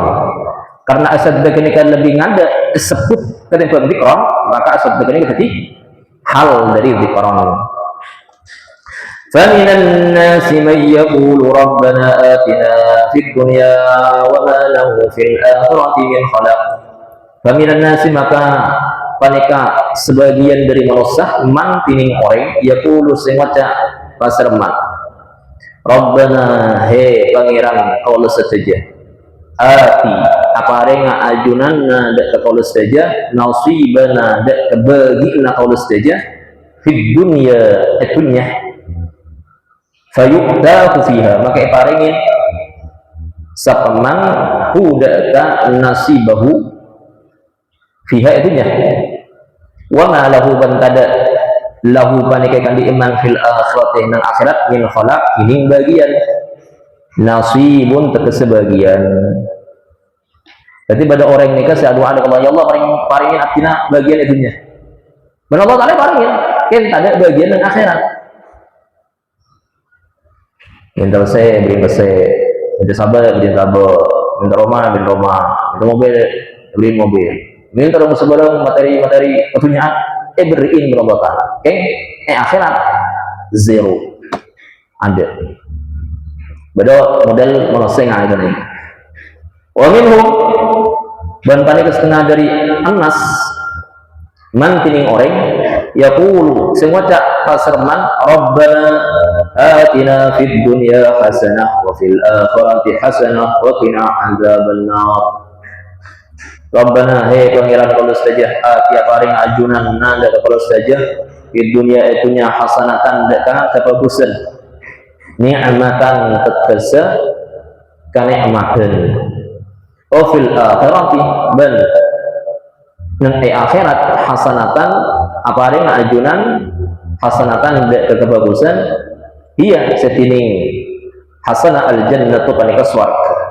Karena asyadda kenika lebih ngada sebut ketimbang dzikran, maka asyadda kenika dadi hal dari dzikran. فَمِنَ النَّاسِ مَن يَقُولُ رَبَّنَا آتِنَا فِي الدُّنْيَا وَمَا لَهُ فِي الْآخِرَةِ مِنْ خَلَقٍ. فَمِنَ النَّاسِ maka panika sebagian dari manusia man tining orang yaqulu sing waca pasarman Rabbana he pangeran kaula sateja ati aparenga ajunanna dak kaula sateja nasibana dak kabagina kaula sateja fid dunya atunya fayuqdahu fiha maka iparengin sapaman hudaka nasibahu fiha itunya wa ma lahu bantada lahu panika kandi iman fil akhirati nang akhirat min khalaq ini bagian nasibun tegese bagian. Jadi pada orang nikah saya doa kepada Allah paringin atina bagian itunya. Ben Allah taala paringin kan ada bagian nang akhirat. Minta saya beri saya, minta sabar beri sabar, minta rumah, minta mobil, beli mobil. Minta rumah sebarang materi kepunyaan, beriin berapa kali. Akhirat zero ada. Beda model manusia yang ada nih. Wa minhum ban panik setengah dari anas mantining orang yaqulu sing waca pasarman rabbana atina fid dunya hasanah wa fil akhirati hasanah wa qina adzabannar. Rabbana he pangeran kula saja ati paring ajunan nanda kula saja fid dunya itunya hasanatan dak kebagusan ni'matan tegese kanikmatan wa fil akhirati ban nanti akhirat hasanatan apa ada ajunan hasanatan kebagusan iya setining hasanah al jannatu panika swarga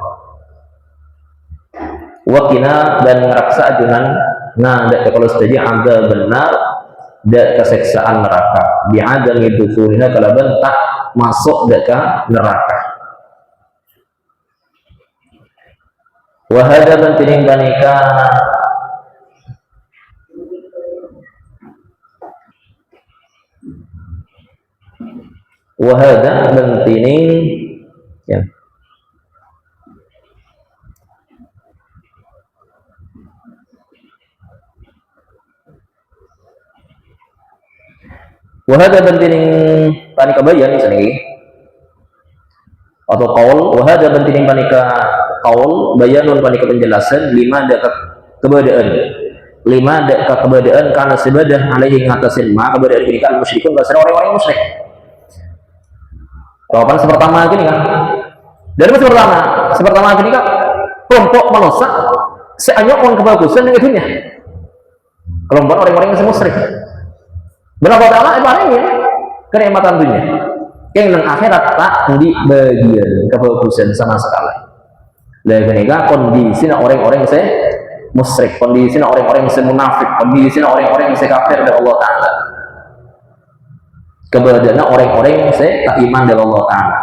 wakina dan ngeraksa ajunan nah dak kalau saja ada benar dak keseksaan neraka bi'adami dukhulina kalaban tak masuk dak ke neraka wa hadza bantining banika wahada bantining ya wahada bantining panika bayan sini atau qaul wahada bantining panika qaul bayanun panika penjelasan lima ada kebadaan karena sebadah alaihi ngatasin ma kebadaan ini kan musyrikun bahasa orang-orang musyrik. Jawaban sepertama gini kan. Dari sepertama gini kan kelompok manusia seanyokon kebagusan yang itunya. Kelompok orang-orang yang musyrik. Berapa ta'ala ibaratnya kenikmatan dunia. Yang nang akhirat tak di bagian kebagusan sama sekali. Dan kenika kondisi orang-orang yang musyrik, kondisi orang-orang yang munafik, kondisi orang-orang yang kafir dari Allah Ta'ala. Keberadaan orang-orang yang tak iman dari Allah Ta'ala.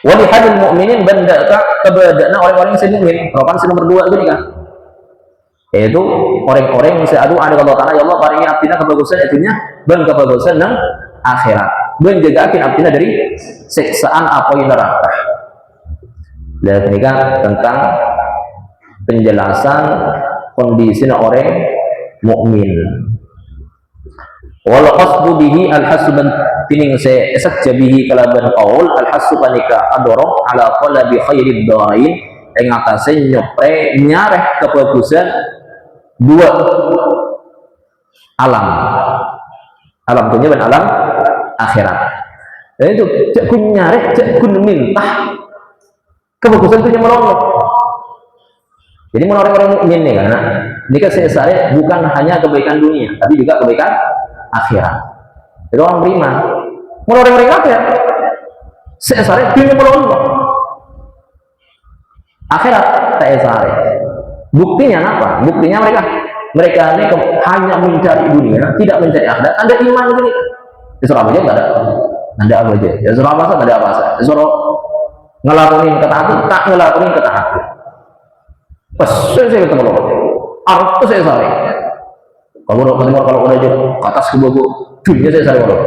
Walihadul mu'minin bandaka keberadaan orang-orang yang mukmin. Rokan nomor 2 gini kan. Yaitu orang-orang yang adu ada Allah Ta'ala ya Allah paringi abdina kebagusan itunya dan kebagusan nang akhirat. Ben jagakin abdina dari siksaan apa yang neraka. Dan ini kan tentang penjelasan kondisi orang mukmin. Wal qasdu bihi al hasban tining se esak jabihi kalaban qaul al hasu panika adorong ala qalabi khairid darain ing atase nyopre nyareh kebagusan dua alam dunia dan alam akhirat. Dan itu cek kun nyari, cek kun minta kebagusan itu melongo. Jadi orang-orang mukmin nih karena ini kan saya bukan hanya kebaikan dunia, tapi juga kebaikan akhirat. Jadi orang beriman, orang-orang kafir, saya dunia melongo, akhirat tak sare. Buktinya apa? Buktinya mereka ini hanya mencari dunia, tidak mencari akhirat. Anda iman ini? Di Surabaya nggak ada apa aja. Ya Surabaya nggak ada apa saja. Surabaya ngelakuin ketaatan, tak ngelakuin ketaatan. Pas saya ketemu lo, arus saya sare. Kalau udah jadi ke atas ke bawah, dunia saya sare lo.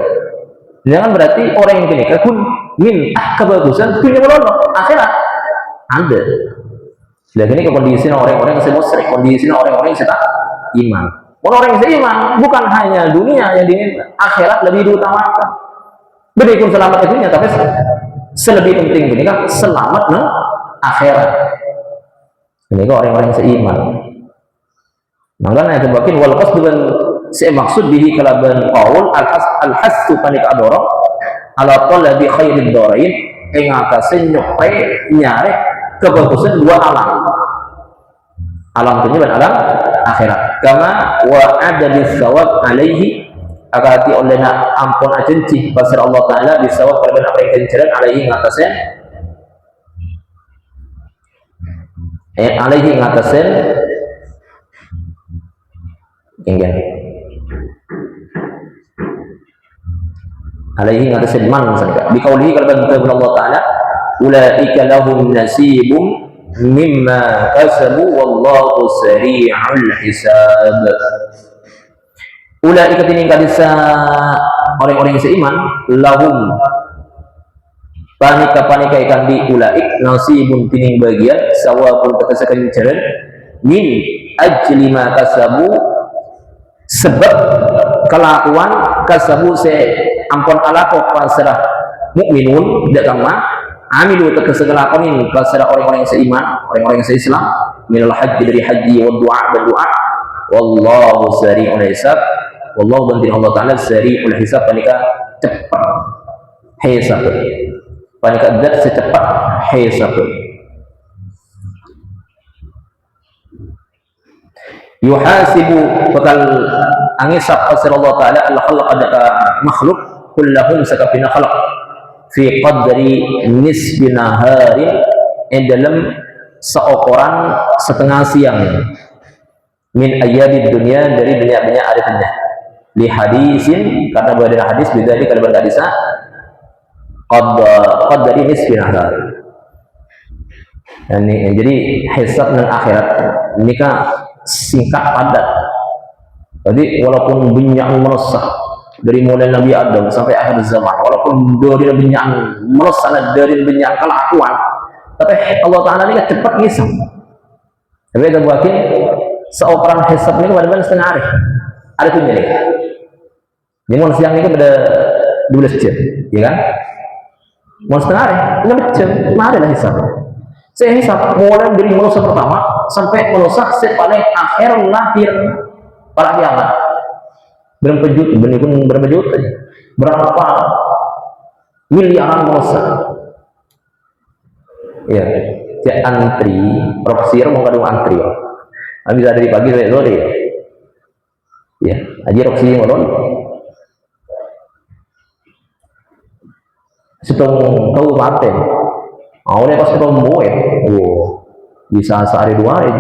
Jangan berarti orang yang kini kun minta kebagusan dunia melongo, akhirat ada. Lihat ini ke kondisi orang-orang yang musyrik, kondisi orang-orang yang tak iman. Orang yang seiman bukan hanya dunia yang diinginkan, akhirat lebih diutamakan. Berikut selamat dunia, tapi selebih penting ini kan selamat nang akhirat. Ini kan orang-orang yang seiman. Makanya sebagian wal qasd dengan saya maksud bihi kalaban qaul al-hasu panik adoro ala talabi khairid darain ing akase nyope nyare kebagusan dua alam. Alam dunia dan alam akhirat. Kama wa adali sawab alaihi agati olehna ampun ajenci pasir Allah Ta'ala bisawab pada apa yang kenceran alaihi ngatasen alaihi ngatasen ingin alaihi ngatasen man misalnya bikaulihi kalau berkata Allah Ta'ala ulaika lahum nasibum mimma kasabu wallahu sari'ul hisab. Ulaika tining kadisa orang-orang yang seiman lahum panika ikan di ulaik nasibun tining bagian sawabun ketesakan jalan min ajli ma kasabu sebab kelakuan kasabu se ampun alaqo pasrah mukminun datang mah amilu segala ini pasal orang-orang yang seiman, orang-orang yang seislam minal haji dari haji wa du'a dan doa wallahu sari'ul hisab wallahu bantin Allah Ta'ala sari'ul hisab panika cepat hisab panika dat secepat hisab yuhasibu bakal angisab pasal Allah Ta'ala al-khalaq adaka makhluk kullahum sakafina khalaq fi qadri nisbi naharin dalam seokoran setengah siang min ayyamid dunia dari banyak-banyak hari li hadisin karena berada hadis beda di kalau hadisnya qadri nisbi nahar. Ini jadi hisab dan akhirat ini kan singkat padat. Jadi walaupun banyak meresah dari mulai Nabi Adam sampai akhir zaman, walaupun dari banyak meresah dari banyak kelakuan, tapi Allah Ta'ala ini cepat ngisap. Tapi kita buatin seoperan hisab ini benar-benar setengah hari. Ada tuh nih. Ini mau siang ini pada 12 jam, ya kan? Mau setengah hari, 6 jam, mari lah hisab. Saya hisab mulai dari meresah pertama sampai meresah paling akhir lahir pada kiamat. Berapa juta, berapa miliaran dosa. Ya, cek antri, proksir mau kadung antri. Bisa dari pagi sampai sore. Ya, aja proksir ngolon. Setong kabupaten. Awalnya pas ketemu bisa sehari dua hari.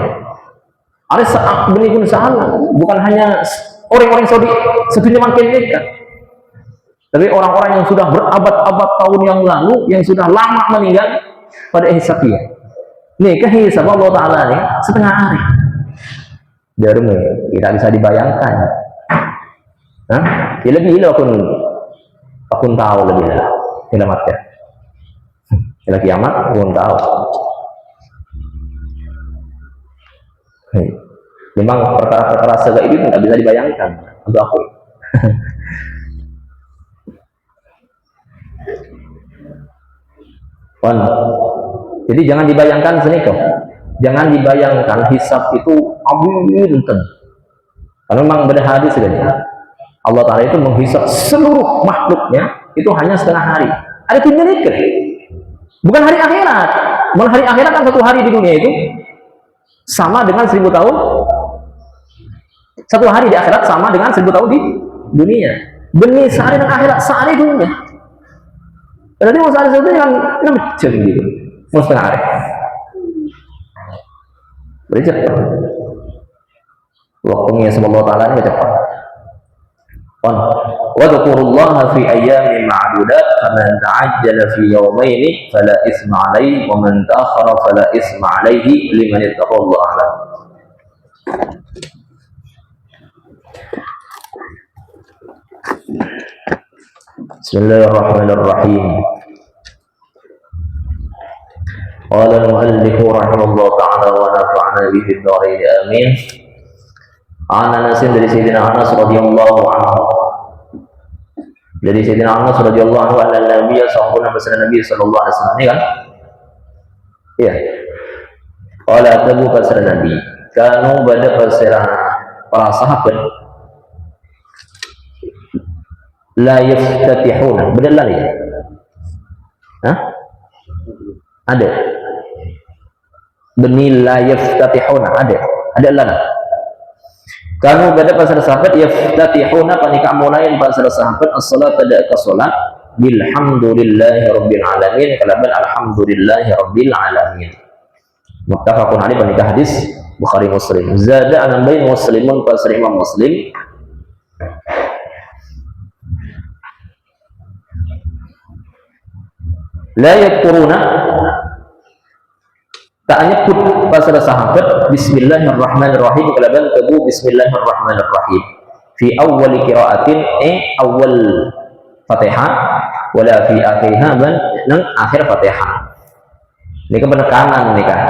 Ada saat benih pun salah, bukan hanya orang-orang Saudi sedunia makin dekat, tapi orang-orang yang sudah berabad-abad tahun yang lalu, yang sudah lama meninggal pada hisabnya. Nih kehisab Allah Ta'ala nih setengah hari. Dari tidak bisa dibayangkan. Hah? Ya lebih ilah aku tahu lebih lah. Kiamatnya. Ila kiamat aku tahu. Memang perkara-perkara segala ini tidak bisa dibayangkan untuk aku. Jadi jangan dibayangkan senikah. Jangan dibayangkan hisab itu abis enten. Karena memang beda hadis saja. Allah Ta'ala itu menghisab seluruh makhluknya itu hanya setengah hari. Ada timnya bukan hari akhirat. Malah hari akhirat kan satu hari di dunia itu sama dengan 1000 tahun. Satu hari di akhirat sama dengan 1000 tahun di dunia. Benih sehari dan akhirat sehari dunia. Berarti mau sehari itu yang 6 jam gitu. Mau setengah hari. Berarti cepat. Waktunya sallallahu ta'ala ini cepat. Wa dzkurullaha fi ayyamin ma'dudat faman ta'ajjala fi yawmaini fala isma 'alaihi wa man ta'akhkhara fala isma 'alaihi liman ittaqallaha 'ala. Bismillahirrahmanirrahim. Qala al-mu'allif rahimahullah ta'ala wa nafa'ana bihi fid dharain amin. An Anas dari Sayyidina Anas radhiyallahu anhu. Dari Sayyidina Anas radhiyallahu anhu anna Nabi sallallahu alaihi wasallam ini kan? Iya. Qala tabu pasal Nabi. Kanu pada pasal para sahabat la yaftatihuna. Benar lah ya? Hah? Ada. Benih la yaftatihuna ada. Ada lah. Kamu pada pasal sahabat yaftatihuna panika mulain pasal sahabat as-salat ada ke salat bilhamdulillahi rabbil alamin kalaban alhamdulillahi rabbil alamin. Muttafaqun alaih panika hadis Bukhari Muslim. Zada an bain muslimun pasal Imam Muslim. La yadkuruna tak nyebut pasal sahabat bismillahirrahmanirrahim kalaban tebu bismillahirrahmanirrahim fi awwal qiraatin awal Fatihah wala fi akhiriha ban nang akhir Fatihah. Ini kan penekanan nih kan.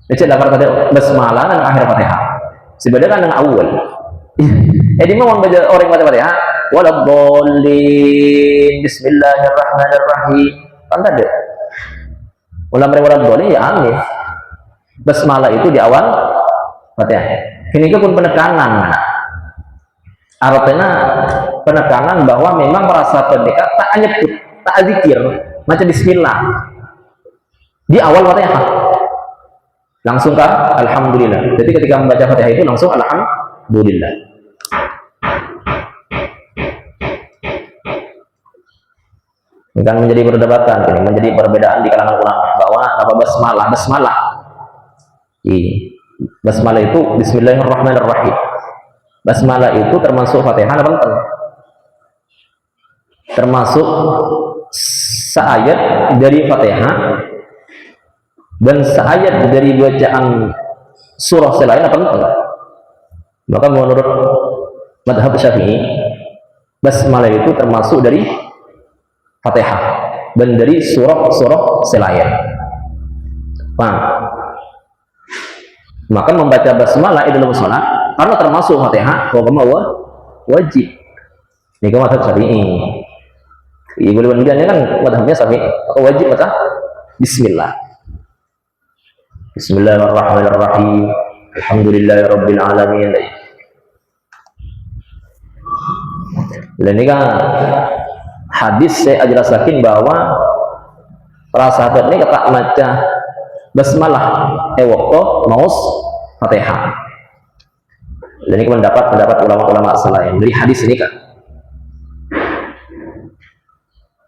Ini dapat tadi basmalah nang akhir Fatihah. Sebenarnya kan nang awal. Di mana baca orang baca Fatihah wala dhalin bismillahirrahmanirrahim. Kan tadi ulama riwayat boleh ya aneh. Basmalah itu di awal Fatihah. Ini pun penekanan. Artinya penekanan bahwa memang merasa pendekat tak nyebut, tak zikir, macam bismillah di awal Fatihah. Langsung ke alhamdulillah. Jadi ketika membaca Fatihah itu langsung alhamdulillah. Ini kan menjadi perdebatan, ini menjadi perbedaan di kalangan ulama bahwa apa basmalah. Basmalah itu bismillahirrahmanirrahim. Basmalah itu termasuk Fatihah apa enggak? Termasuk seayat dari Fatihah dan seayat dari bacaan surah selain apa enggak? Maka menurut mazhab Syafi'i, basmalah itu termasuk dari Fatihah dan dari surah-surah selain. Paham? Maka membaca basmalah itu dalam salat karena termasuk Fatihah hukum wajib. Ini kan mazhab Syafi'i. Ibu kemudiannya kan mazhabnya Syafi'i, maka wajib baca bismillah. Bismillahirrahmanirrahim. Alhamdulillahirabbil alamin. Dan ini kan hadis saya jelaskan bahwa para sahabat ini kata maca basmalah waktu maus Fatihah. Dan ini pendapat ulama-ulama selain dari hadis ini kan.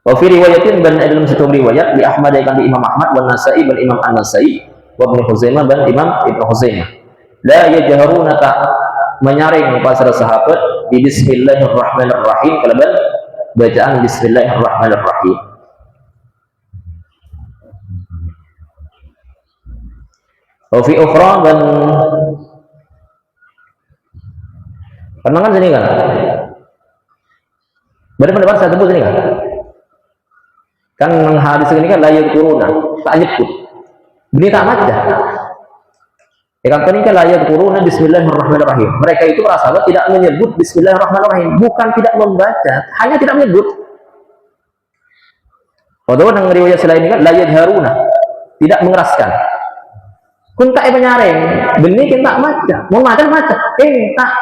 Wa fi riwayatin dan dalam satu riwayat di Ahmad dan di Imam Ahmad wa Nasa'i dan Imam An-Nasa'i wa Ibnu Khuzaimah dan Imam Ibnu Khuzaimah. La yajharuna ta menyaring pasal sahabat di bismillahirrahmanirrahim kalaban bacaan bismillahirrahmanirrahim. Wa fi ukhra dan pernah kan sini kan? Berarti pendapat saya sebut sini kan? Kan hadis ini kan layak turuna, tak nyebut. Ini tak maca. Ya kan ini kan layak turuna bismillahirrahmanirrahim. Mereka itu para sahabat tidak menyebut bismillahirrahmanirrahim, bukan tidak membaca, hanya tidak menyebut. Padahal yang riwayat selain ini kan layak haruna, tidak mengeraskan. Kun tak penyaring, benih kita maca, mau maca tak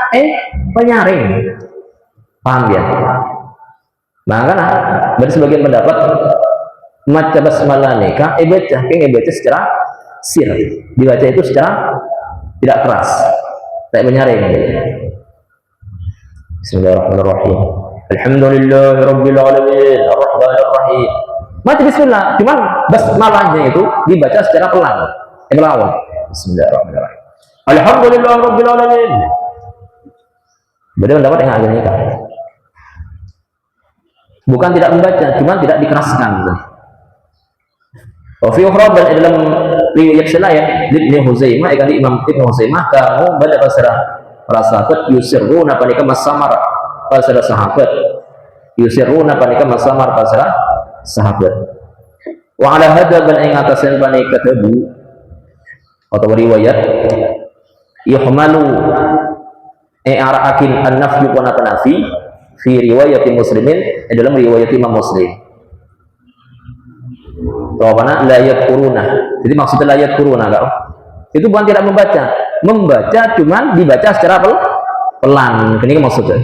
penyaring. Paham ya? Makanya dari sebagian pendapat maca basmalah nikah baca secara sir, dibaca itu secara tidak keras, tidak menyaring. Bismillahirrahmanirrahim. Alhamdulillahirabbil alamin arrahmanir rahim. Baca bismillah, cuman basmalahnya itu dibaca secara pelan. Pelan. Bismillahirrahmanirrahim. Alhamdulillahirabbil alamin. Beda pendapat yang agak nikah. Bukan tidak membaca, cuman tidak dikeraskan. Wa fi ukhra dan dalam riwayat lain Ibnu Huzaimah ikan Imam Ibnu Huzaimah kamu pada para sahabat yusirruna panika masamar para sahabat yusirruna panika masamar para sahabat wa ala hadza ban ing atasen panika tabu atau riwayat yuhmalu araakin an-nafyu wa nafi fi riwayat muslimin dalam riwayat Imam Muslim. Jawabannya layat kuruna. Jadi maksudnya layat kuruna enggak? Itu bukan tidak membaca cuman dibaca secara pelan. Ini maksudnya.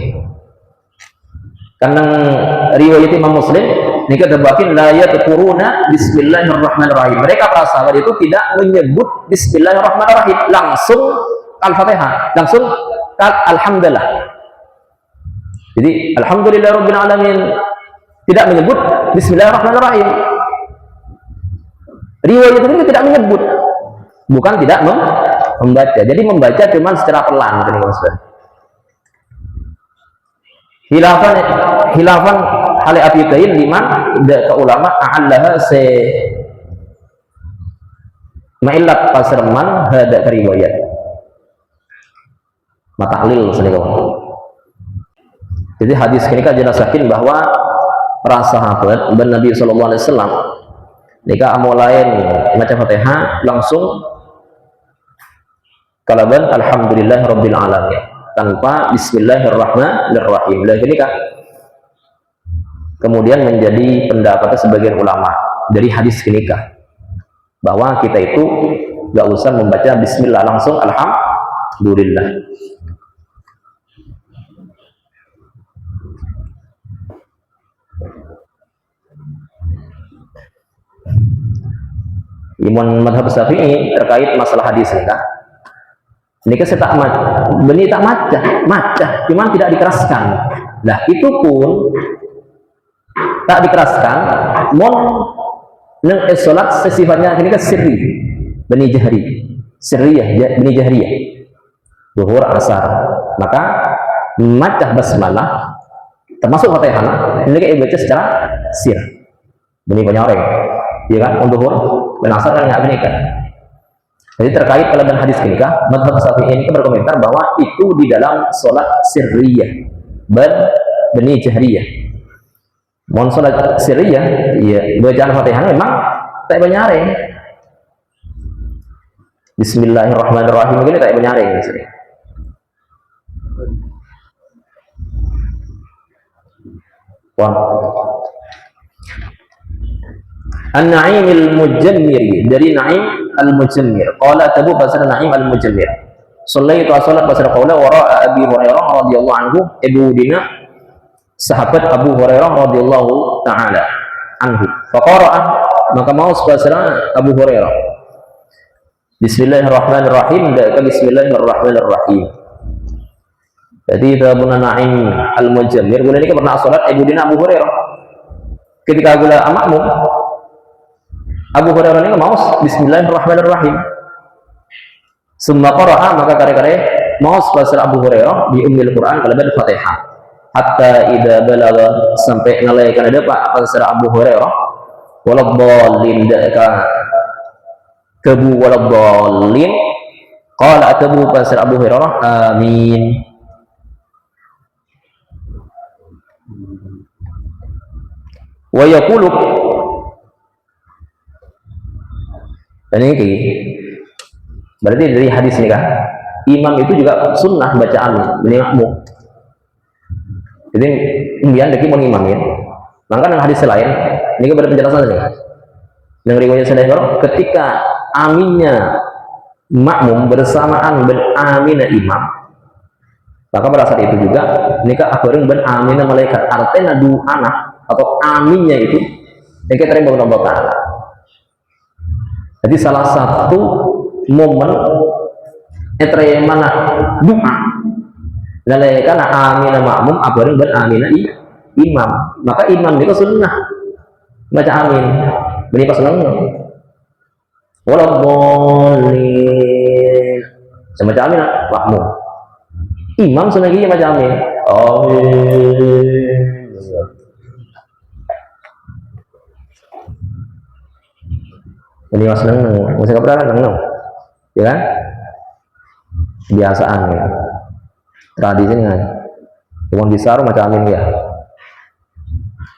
Karena riwayat Imam Muslim ini ketebakin layat kuruna bismillahirrahmanirrahim. Mereka para sahabat itu tidak menyebut bismillahirrahmanirrahim, langsung al-Fatihah, langsung alhamdulillah. Jadi alhamdulillahirabbil alamin, tidak menyebut bismillahirrahmanirrahim. Riwayat ini tidak menyebut, bukan tidak membaca. Jadi membaca cuma secara pelan. Hilafan hal abiqain liman ke ulama a'allaha se ma'ilat pasreman hada riwayat. Matahlil sedekah. Jadi hadis ini kan jelaskan bahwa para sahabat dan Nabi sallallahu alaihi wasallam nikah amulain macam Fatihah langsung kalaban alhamdulillahirabbil alamin tanpa bismillahirrahmanirrahim. Lah ini kan kemudian menjadi pendapat sebagian ulama dari hadis ini kan bahwa kita itu enggak usah membaca bismillah, langsung alhamdulillah. Imam madhab Syafi'i terkait masalah hadis ini kan saya tak maca, cuman tidak dikeraskan. Nah itu pun tak dikeraskan. Mon neng sholat sifatnya ini kan sirri, bani jahri, sirriyah, bani jahriyah, zuhur asar. Maka maca basmalah termasuk Fatihah ini kan baca secara sir, bani banyak ya kan, untuk benasar kan nggak menikah. Jadi terkait kelebihan hadis ini kah, madhab Syafi'i ini berkomentar bahwa itu di dalam sholat sirriyah bani jahriyah. Mohon sholat sirriyah, ya bacaan Fatihah memang tak banyaring. Bismillahirrahmanirrahim begini tak banyaring. An-Na'im al-Mujammiri dari Na'im al-Mujammir. Qala tabu pasal Na'im al-Mujammir. Shallaitu salat pasal qaula wara'a Abi Hurairah radhiyallahu anhu, Ibu Dina sahabat Abu Hurairah radhiyallahu taala anhu. Faqara'a maka mau pasal Abu Hurairah. Bismillahirrahmanirrahim, bismillahirrahmanirrahim. Jadi tabuna Na'im al-Mujammir guna ini pernah salat Ibu Dina Abu Hurairah. Ketika gula makmum Abu Hurairah ini mau bismillahirrahmanirrahim. Summa qara'a maka kare-kare mau pasal Abu Hurairah di Ummul Quran kalaban Fatihah. Hatta idza balagha sampai ngalaikan ada Pak pasal Abu Hurairah waladdallin daka kebu waladdallin qala atabu pasal Abu Hurairah amin. Wa yaqulu dan ini berarti dari hadis ini kan imam itu juga sunnah bacaan ini makmum. Jadi kemudian deki mau imamin. Maka dengan hadis lain ini kan penjelasan saja. Dengan riwayat selain ketika aminnya makmum bersamaan beramina imam, maka pada saat itu juga nikah akhirnya beramina malaikat artinya dua anak atau aminnya itu yang kita terima Allah Ta'ala. Jadi salah satu momen mana doa lalaikan amina makmum abaring dan amina imam, maka imam itu sunnah baca amin beri pas senang walaupun semacam amin makmum imam senagi baca amin amin. Jadi mas senang musik apa senang ya kan biasaan ya tradisi nih kan cuma bisa macam amin ya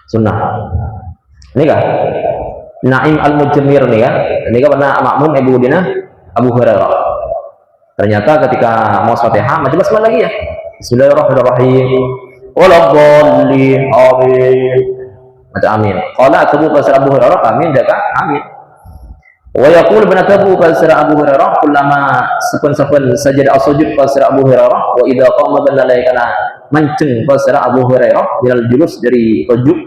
sunnah ini kan Naim al-Mujmir nih ya ini kan pernah makmum Ibu Dina Abu Hurairah ternyata ketika mau Fatihah macam basmalah lagi ya Bismillahirrahmanirrahim waladdallin amin macam amin qala Abu Hurairah amin dak amin wa yaqul bin Abu Abu Hurairah kullama sapan sajada as-sujud Abu Hurairah wa idza qama balaikana mancing Abu Hurairah minal julus dari sujud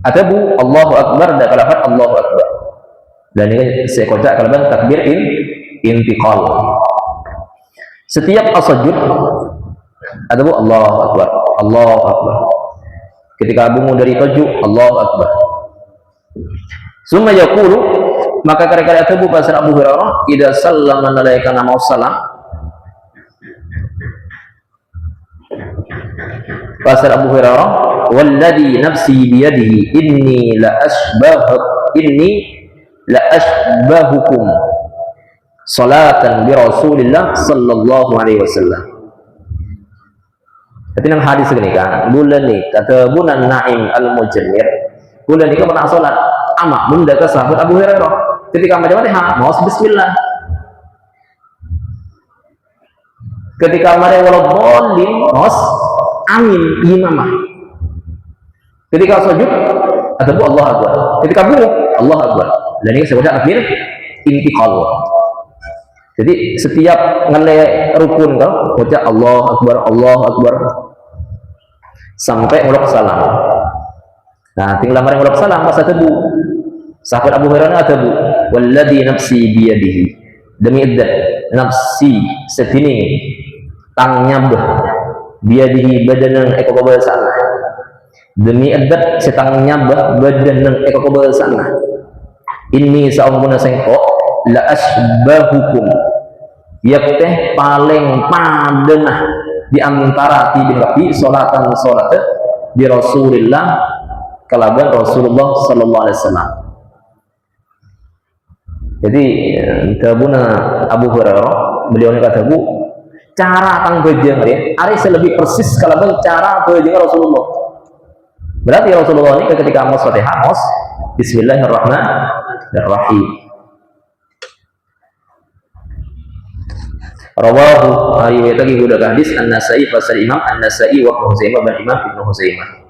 atabu Allahu akbar dan kalafat Allahu akbar dan ini saya kocak kalaban takbir intiqal setiap as-sujud atabu Allahu akbar ketika bangun dari sujud Allahu akbar summa yaqulu maka kira-kira itu pasar Abu Hurairah idza sallama alaikana mau salam pasar Abu Hurairah walladhi nafsi biyadihi inni la ashbahukum salatan bi Rasulillah sallallahu alaihi wasallam. Tapi nang hadis ini kan bulan ni kata bulan Naim al-Mujmir bulan ni kan pernah salat amak bunda ke sahabat Abu Hurairah ketika macam mana mau bismillah ketika mare waladdallin mau amin imamah ketika sujud atau Allah akbar ketika bunyi Allah akbar dan ini saya baca akhir intiqal jadi setiap ngele rukun kau baca Allah akbar sampai mulak salam nah tinggal mare mulak salam masa tebu sahabat Abu Hurairah tebu walladhi nafsi biyadihi demi iddat nafsi setini tangnya biyadihi badanan eko kobal sana demi iddat setangnya badanan eko kobal sana ini saumuna sengko la asbahukum yakteh paling padenah di antara tibi salatan salat di Rasulillah kalaban Rasulullah sallallahu alaihi wasallam. Jadi tabuna Abu Hurairah beliau kata Bu cara kang bejeng ya ari lebih persis kalau cara bejeng Rasulullah berarti Rasulullah ini ketika mau Fatihah mos Bismillahirrahmanirrahim rawahu riwayat lagi udah hadis An-Nasai pasal Imam An-Nasai wa Huzaimah dan Imam Ibnu Huzaimah.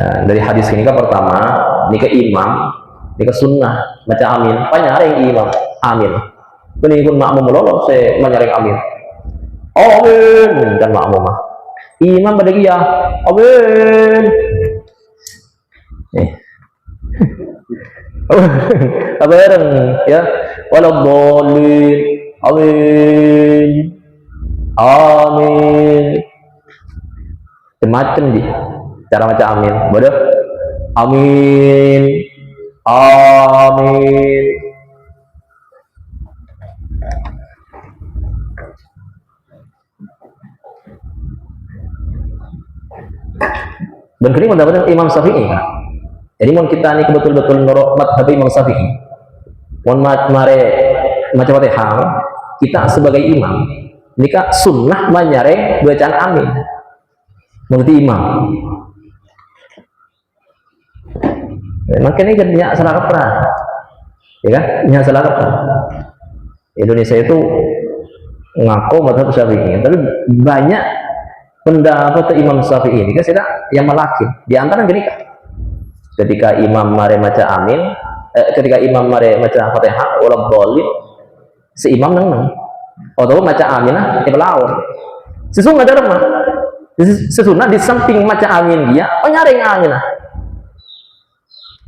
Nah, dari hadis ini kan pertama ini ke imam ini ke sunnah baca amin panyaring imam amin peningkun makmum lolos saya menyaring amin amin dan makmum imam pada dia amin apa yang ya waladdallin amin amin macam di cara baca amin bodoh amin amin dan kini mendapatkan Imam Syafi'i kan? Jadi mau kita ini betul-betul nurut madhab Imam Syafi'i mau mare macam Fatihah kita sebagai imam ini kan sunnah menyareng bacaan amin mengerti imam. Makanya kan banyak salah kaprah, ya kan? Banyak salah kaprah. Indonesia itu ngaku madhab Syafi'i, tapi banyak pendapat Imam Syafi'i ini kan sudah yang melaki. Di antara gini kan, ketika imam mare maca amin, ketika imam mare maca Fatihah waladdallin seimam nang atau maca amin nah iblaur sesungguhnya ada mah sesungguhnya di samping maca amin dia penyaring amin nah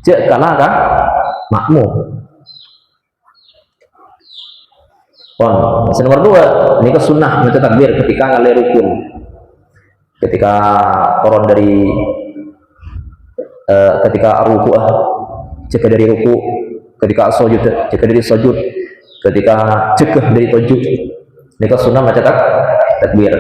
cek kana kan makmum. Nomor 2 ini ke sunnah maca takbir ketika ngale rukun, ketika turun dari ketika ruku cek dari ruku, ketika sujud cek dari sujud, ketika cegah dari sujud ini ke sunnah maca takbir.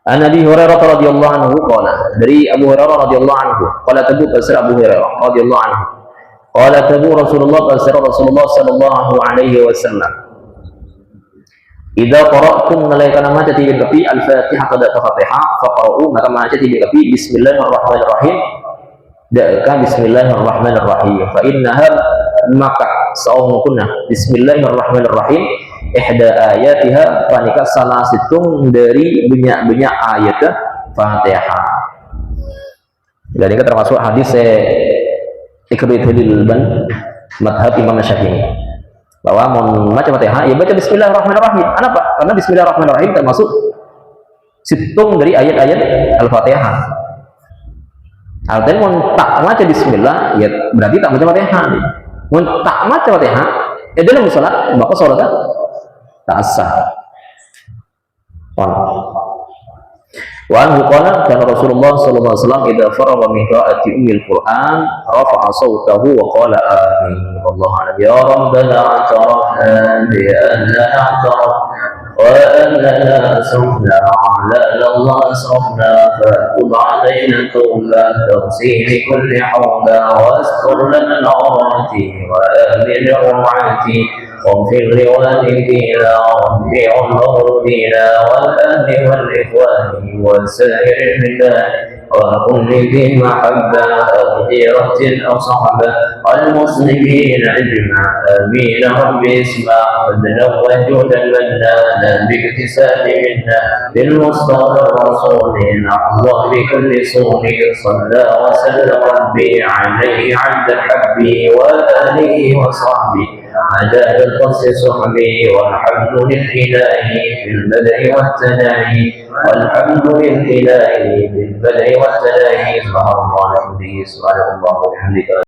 An Abi Hurairah radhiyallahu anhu qala, dari Abu Hurairah radhiyallahu anhu qala tabu tasir Abu Hurairah radhiyallahu anhu qala tabu Rasulullah sallallahu alaihi wasallam idza qara'tum malaikana ma tati bil kafi al-fatihah qad al-fatihah faqra'u maka ma tati bil kafi bismillahirrahmanirrahim da'ka bismillahirrahmanirrahim fa innaha maka saumukunna bismillahirrahmanirrahim ihda ayatiha panika salah situng dari banyak ayat Fatihah. Dan ini termasuk hadis Ikrithul ban madhab Imam Syafi'i bahwa mau baca Fatihah ya baca bismillahirrahmanirrahim. Kenapa? Karena bismillahirrahmanirrahim termasuk situng dari ayat-ayat Al-Fatihah. Artinya mau tak baca bismillah ya berarti tak baca Fatihah. Mau tak baca Fatihah ya dalam salat maka salatnya tak sah. Wa anhu qala kana Rasulullah sallallahu alaihi wasallam idza faragha min qira'ati ummil Qur'an rafa'a sawtahu wa qala amin. Wallahu a'lam. Ya rabbana a'tarafna bi anna a'tarafna wa annana sufna 'ala Allah sufna fatub 'alaina tawbah taghsil kulli hawla wastur lana al-awrati wa amin rawati واغفر لوالدينا رب عمر بنا والأهل والإخوان وسائر البلاد وكن ذي محبة أو غيرة أو صحبة المسلمين أجمع آمين رب اسمع فضلا وجودا منانا باكتساب منا للمصطفى الرسول نحظى بكل سوء صلى وسلم ربي عليه عبد حبي وآله وصحبه عدد القص صحبي والحمد للإله في البدء والتناهي والحمد للإله في البدء والتناهي سبحان الله وبحمده سبحان الله وبحمده